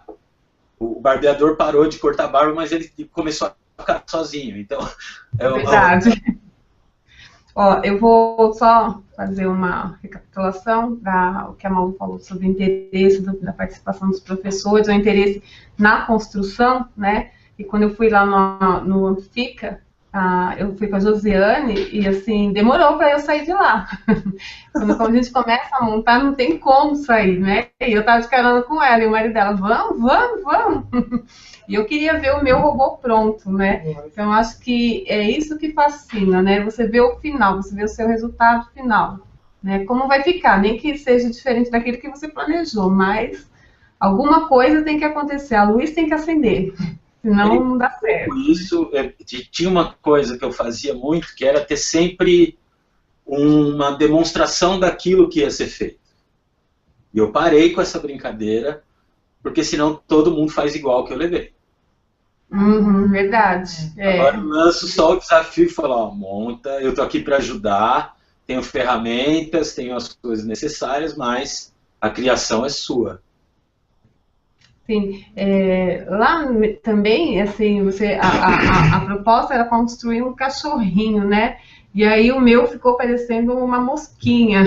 Speaker 1: o barbeador parou de cortar barba, mas ele começou a ficar sozinho. Então,
Speaker 4: verdade. Ó, eu vou só fazer uma recapitulação do que a Malu falou sobre o interesse da participação dos professores, o interesse na construção, né? E quando eu fui lá no FICA, eu fui com a Josiane e, assim, demorou para eu sair de lá. Quando a gente começa a montar, não tem como sair, né? E eu tava de carona com ela, e o marido dela, vamos. E eu queria ver o meu robô pronto, né? Então, acho que é isso que fascina, né? Você vê o final, você vê o seu resultado final, né? Como vai ficar, nem que seja diferente daquilo que você planejou, mas alguma coisa tem que acontecer, a luz tem que acender. Senão não dá certo.
Speaker 1: Isso, tinha uma coisa que eu fazia muito, que era ter sempre uma demonstração daquilo que ia ser feito. E eu parei com essa brincadeira, porque senão todo mundo faz igual que eu levei.
Speaker 4: Verdade.
Speaker 1: Agora eu lanço só o desafio e falo, ó, monta, eu tô aqui para ajudar, tenho ferramentas, tenho as coisas necessárias, mas a criação é sua.
Speaker 4: Sim, lá também, assim, a proposta era construir um cachorrinho, né? E aí o meu ficou parecendo uma mosquinha.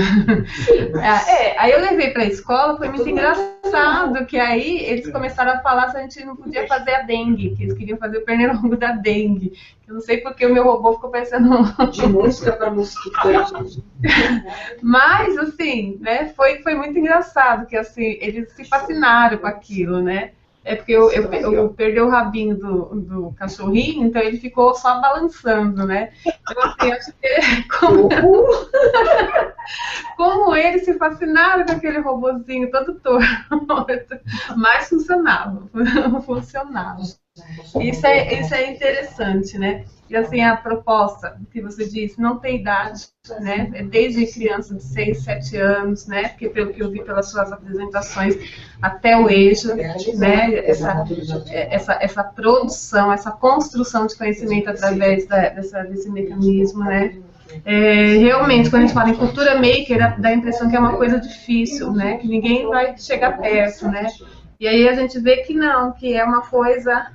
Speaker 4: Aí eu levei para a escola, foi muito engraçado, que aí eles começaram a falar se a gente não podia fazer a dengue, que eles queriam fazer o pernilongo da dengue. Eu não sei porque o meu robô ficou parecendo
Speaker 5: De música para mosquito.
Speaker 4: Mas, assim, né, foi muito engraçado, que assim, eles se fascinaram com aquilo, né? É porque eu perdi o rabinho do cachorrinho, então ele ficou só balançando, né? Então, assim, acho que como eles se fascinaram com aquele robozinho todo torto, mas funcionava. Isso é interessante, né? E assim, a proposta que você disse, não tem idade, né? É desde criança de 6, 7 anos, né? Porque pelo que eu vi pelas suas apresentações, até o EJA, né? Essa produção, essa construção de conhecimento através desse mecanismo, né? Realmente, quando a gente fala em cultura maker, dá a impressão que é uma coisa difícil, né? Que ninguém vai chegar perto, né? E aí a gente vê que não, que é uma coisa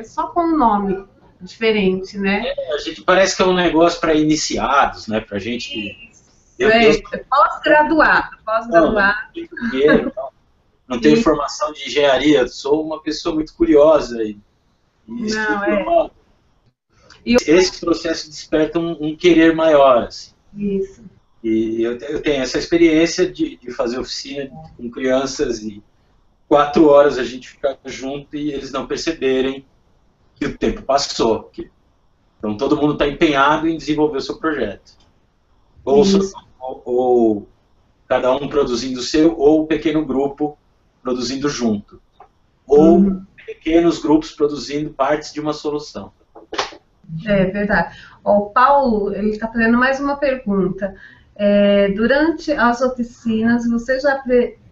Speaker 4: só com um nome diferente, né?
Speaker 1: A gente parece que é um negócio para iniciados, né? Para gente que...
Speaker 4: Pós-graduado.
Speaker 1: Não tenho formação de engenharia, sou uma pessoa muito curiosa. Esse processo desperta um querer maior. Assim.
Speaker 4: Isso.
Speaker 1: E eu tenho essa experiência de fazer oficina com crianças e 4 horas a gente fica junto e eles não perceberem que o tempo passou. Então todo mundo está empenhado em desenvolver o seu projeto. Ou cada um produzindo o seu, ou um pequeno grupo produzindo junto. Ou pequenos grupos produzindo partes de uma solução.
Speaker 4: É verdade. O Paulo, ele está fazendo mais uma pergunta. Durante as oficinas, você já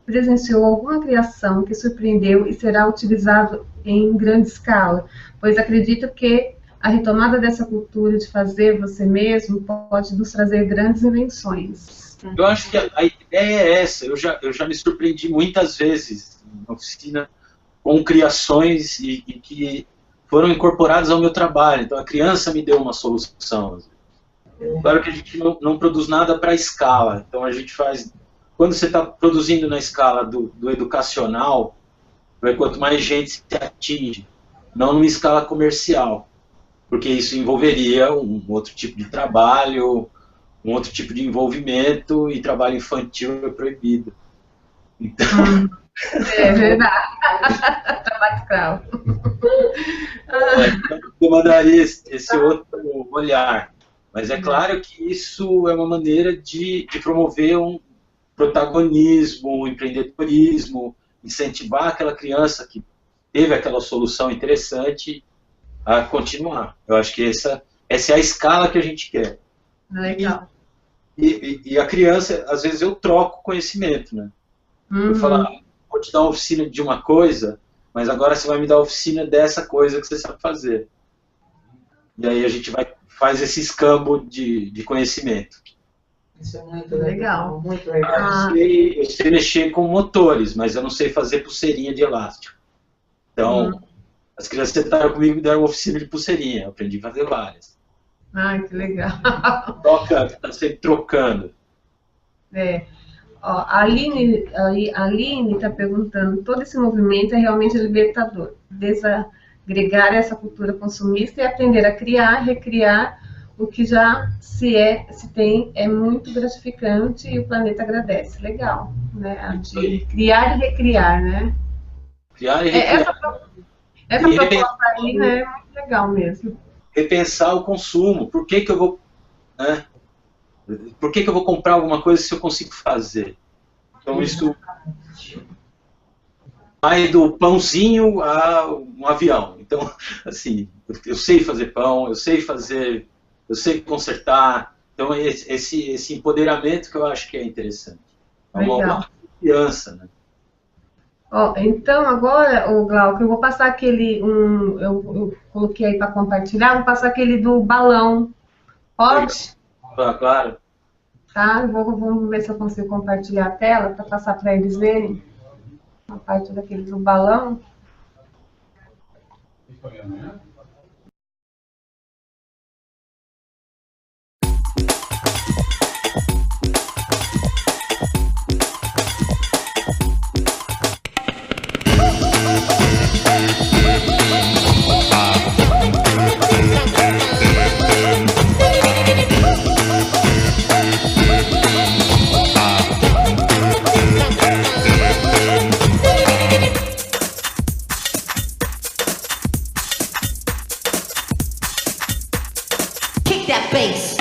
Speaker 4: presenciou alguma criação que surpreendeu e será utilizado em grande escala? Pois acredito que a retomada dessa cultura de fazer você mesmo pode nos trazer grandes invenções.
Speaker 1: Eu acho que a ideia é essa. Eu já me surpreendi muitas vezes na oficina com criações e que foram incorporadas ao meu trabalho. Então a criança me deu uma solução. Claro que a gente não produz nada para escala. Então a gente faz... Quando você está produzindo na escala do educacional, quanto mais gente se atinge, não numa escala comercial, porque isso envolveria um outro tipo de trabalho, um outro tipo de envolvimento, e trabalho infantil é proibido. Então...
Speaker 4: É verdade. Trabalho escravo.
Speaker 1: Eu demandaria esse outro olhar. Mas é claro que isso é uma maneira de promover um protagonismo, um empreendedorismo, incentivar aquela criança que teve aquela solução interessante a continuar. Eu acho que essa é a escala que a gente quer.
Speaker 4: Legal.
Speaker 1: E a criança, às vezes eu troco conhecimento, né? Eu falo, vou te dar uma oficina de uma coisa, mas agora você vai me dar a oficina dessa coisa que você sabe fazer. E aí a gente faz esse escambo de conhecimento.
Speaker 5: Isso é muito legal. Muito legal.
Speaker 1: Eu sei mexer com motores, mas eu não sei fazer pulseirinha de elástico. Então, as crianças sentaram comigo e me deram uma oficina de pulseirinha. Eu aprendi a fazer várias.
Speaker 4: Ai, que legal.
Speaker 1: Está sempre trocando.
Speaker 4: A Aline está perguntando, todo esse movimento é realmente libertador. Desagregar essa cultura consumista e aprender a criar, recriar o que já se tem é muito gratificante e o planeta agradece. Legal, né? De criar e recriar, né?
Speaker 1: Criar e recriar.
Speaker 4: Essa proposta aí, né, é muito legal mesmo.
Speaker 1: Repensar o consumo. Por que eu vou... Né? Por que eu vou comprar alguma coisa se eu consigo fazer? Então isso vai do pãozinho a um avião. Então, assim, eu sei fazer pão, eu sei consertar. Então, esse empoderamento que eu acho que é interessante. É uma confiança, né?
Speaker 4: Então, agora, Glauco, eu vou passar aquele... eu coloquei aí para compartilhar, vou passar aquele do balão. Pode?
Speaker 1: Claro.
Speaker 4: Tá, vamos ver se eu consigo compartilhar a tela para passar para eles verem. a parte daquele do balão.
Speaker 8: Kick that bass.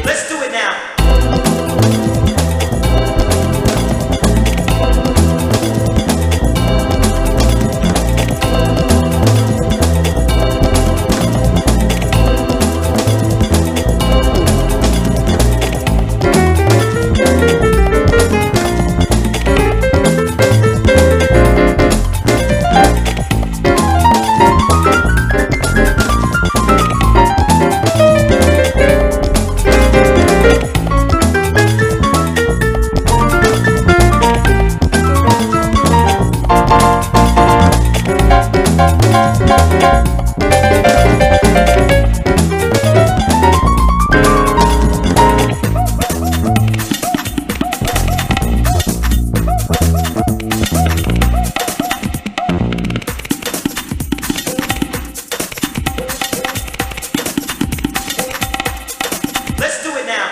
Speaker 9: Let's do it now. Let's do it now.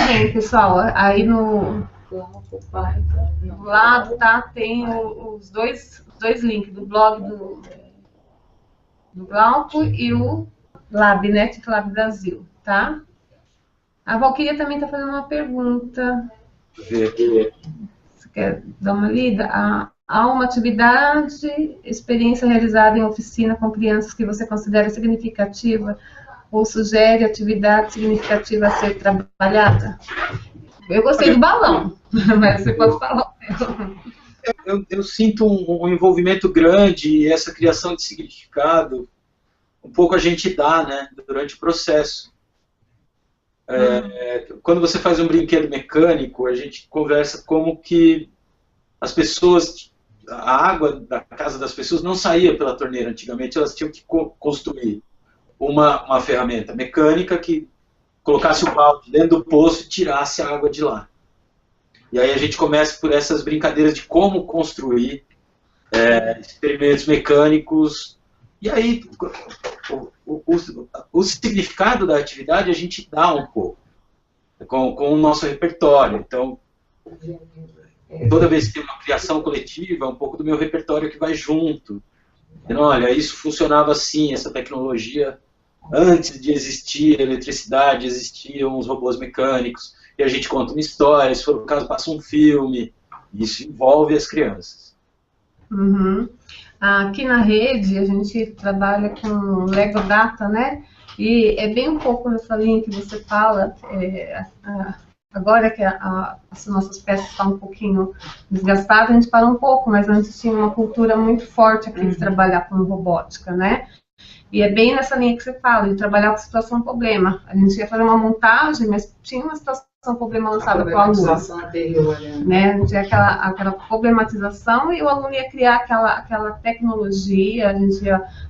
Speaker 4: Bem, pessoal, aí no lado, tá, tem os dois links do blog do Glauco e o Lab, né, Lab Brasil, tá? A Valquíria também está fazendo uma pergunta. Você quer dar uma lida? Há uma atividade, experiência realizada em oficina com crianças que você considera significativa ou sugere atividade significativa a ser trabalhada? Eu gostei do balão, mas você pode falar.
Speaker 1: Eu sinto um envolvimento grande e essa criação de significado, um pouco a gente dá, né, durante o processo. Quando você faz um brinquedo mecânico, a gente conversa como que as pessoas, a água da casa das pessoas não saía pela torneira antigamente, elas tinham que construir uma ferramenta mecânica que colocasse o balde dentro do poço e tirasse a água de lá. E aí a gente começa por essas brincadeiras de como construir experimentos mecânicos. E aí o significado da atividade a gente dá um pouco com o nosso repertório. Então, Toda vez que tem uma criação coletiva, um pouco do meu repertório que vai junto. Então, olha, isso funcionava assim, essa tecnologia, antes de existir a eletricidade, existiam os robôs mecânicos, e a gente conta uma história, se for o caso, passa um filme. Isso envolve as crianças.
Speaker 4: Uhum. Aqui na rede, a gente trabalha com Lego Data, né? E é bem um pouco nessa linha que você fala, agora que as nossas peças estão um pouquinho desgastadas, a gente para um pouco, mas antes tinha uma cultura muito forte aqui de trabalhar com robótica, né? E é bem nessa linha que você fala, de trabalhar com situação-problema. A gente ia fazer uma montagem, mas tinha uma situação-problema lançada para o aluno.
Speaker 5: Anterior,
Speaker 4: Né? Tinha aquela problematização e o aluno ia criar aquela tecnologia, a gente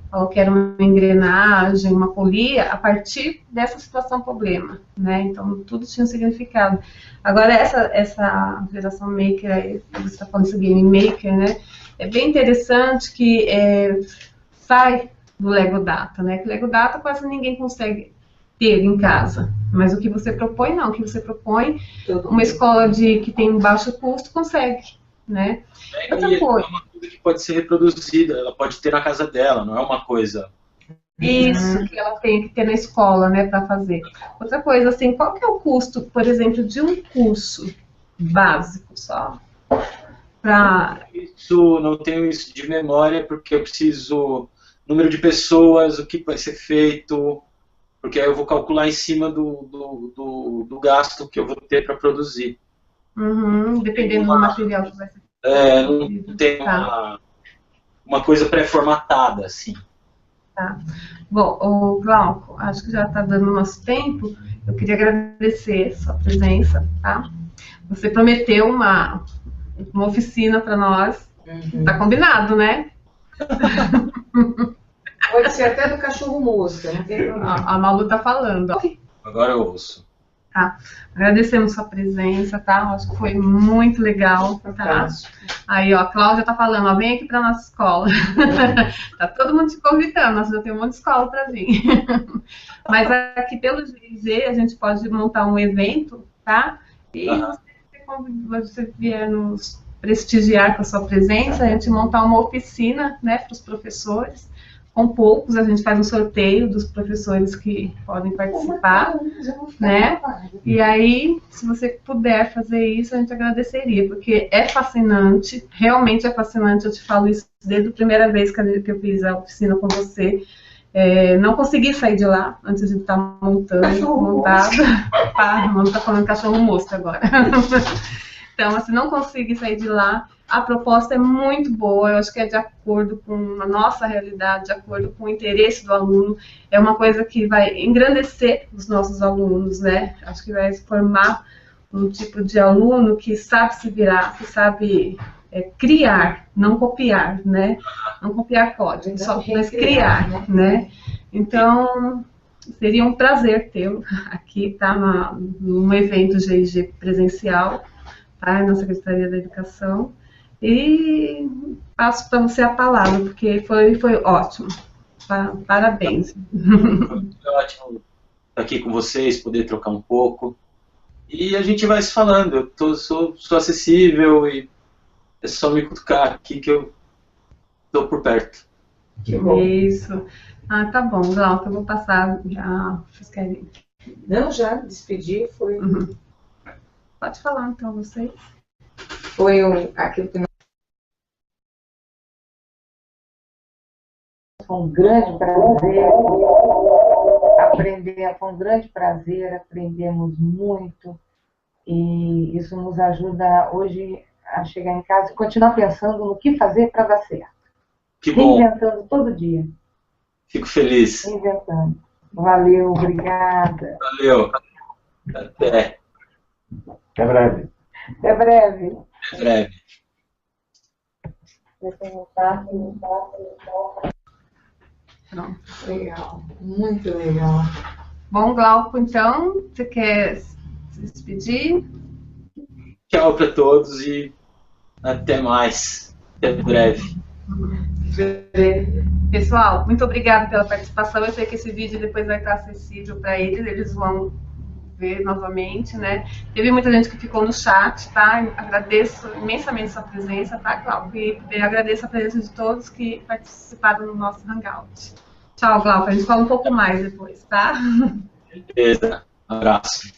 Speaker 4: falou que era uma engrenagem, uma polia, a partir dessa situação-problema. Né? Então, tudo tinha um significado. Agora, essa geração maker, aí, você está falando esse game maker, né? É bem interessante que sai do Lego Data, né? Que Lego Data quase ninguém consegue ter em casa, mas o que você propõe não, o que você propõe, uma escola que tem um baixo custo consegue, né? Outra
Speaker 1: É
Speaker 4: coisa.
Speaker 1: uma coisa que pode ser reproduzida, ela pode ter na casa dela, não é uma coisa...
Speaker 4: Isso, que ela tem que ter na escola, né, para fazer. Outra coisa, assim, qual que é o custo, por exemplo, de um curso básico só?
Speaker 1: Não tenho isso de memória, porque eu preciso... número de pessoas, o que vai ser feito, porque aí eu vou calcular em cima do gasto que eu vou ter para produzir.
Speaker 4: Dependendo do material que vai ser.
Speaker 1: Não tem uma coisa pré-formatada, assim.
Speaker 4: Tá. Bom, o Glauco, acho que já está dando nosso tempo. Eu queria agradecer a sua presença, tá? Você prometeu uma oficina para nós. Tá combinado, né?
Speaker 5: Pode ser até do cachorro mosca, não tem problema.
Speaker 4: A Malu tá falando.
Speaker 1: Agora eu ouço.
Speaker 4: Tá. Agradecemos sua presença, tá? Acho que foi muito legal, tá? Aí, ó, a Cláudia tá falando, ó, vem aqui pra nossa escola. Tá todo mundo te convidando, nós já temos um monte de escola pra vir. Mas aqui pelo GIG a gente pode montar um evento, tá? E você vier nos prestigiar com a sua presença, a gente montar uma oficina, né, para os professores. Com poucos, a gente faz um sorteio dos professores que podem participar, né? E aí, se você puder fazer isso, a gente agradeceria, porque é fascinante, realmente é fascinante, eu te falo isso desde a primeira vez que eu fiz a oficina com você. Não consegui sair de lá antes de estar montada. Mano, tá falando cachorro mosca agora. Então, assim, não consegui sair de lá. A proposta é muito boa, eu acho que é de acordo com a nossa realidade, de acordo com o interesse do aluno. É uma coisa que vai engrandecer os nossos alunos, né? Acho que vai formar um tipo de aluno que sabe se virar, que sabe criar, não copiar, né? Não copiar código, mas criar, né? Então, seria um prazer tê-lo aqui, tá? Num evento GIG presencial, tá? Na Secretaria da Educação. E passo para você a palavra, porque foi ótimo. Parabéns.
Speaker 1: Foi ótimo estar aqui com vocês, poder trocar um pouco. E a gente vai se falando. Eu sou acessível e é só me cutucar aqui que eu estou por perto.
Speaker 5: Que bom.
Speaker 4: Isso. Tá bom, Glauco, eu vou passar já. Vocês querem?
Speaker 5: Não, já despedi, foi...
Speaker 4: Pode falar, então, vocês.
Speaker 5: Foi aquilo que foi um grande prazer aprender, foi um grande prazer, aprendemos muito e isso nos ajuda hoje a chegar em casa e continuar pensando no que fazer para dar certo.
Speaker 1: Que bom.
Speaker 5: Inventando todo dia.
Speaker 1: Fico feliz.
Speaker 5: Inventando. Valeu, obrigada.
Speaker 1: Valeu. Até.
Speaker 6: Até breve.
Speaker 5: Até breve.
Speaker 1: Até breve.
Speaker 4: Pronto.
Speaker 5: Legal, muito legal.
Speaker 4: Bom, Glauco, então, você quer se despedir?
Speaker 1: Tchau para todos e até mais. Até breve.
Speaker 4: Pessoal, muito obrigada pela participação. Eu sei que esse vídeo depois vai estar acessível para eles. Eles vão ver novamente, né? Teve muita gente que ficou no chat, tá? Agradeço imensamente sua presença, tá, Glauco? E agradeço a presença de todos que participaram no nosso Hangout. Tchau, Glauco. A gente fala um pouco mais depois, tá?
Speaker 1: Beleza. Abraço.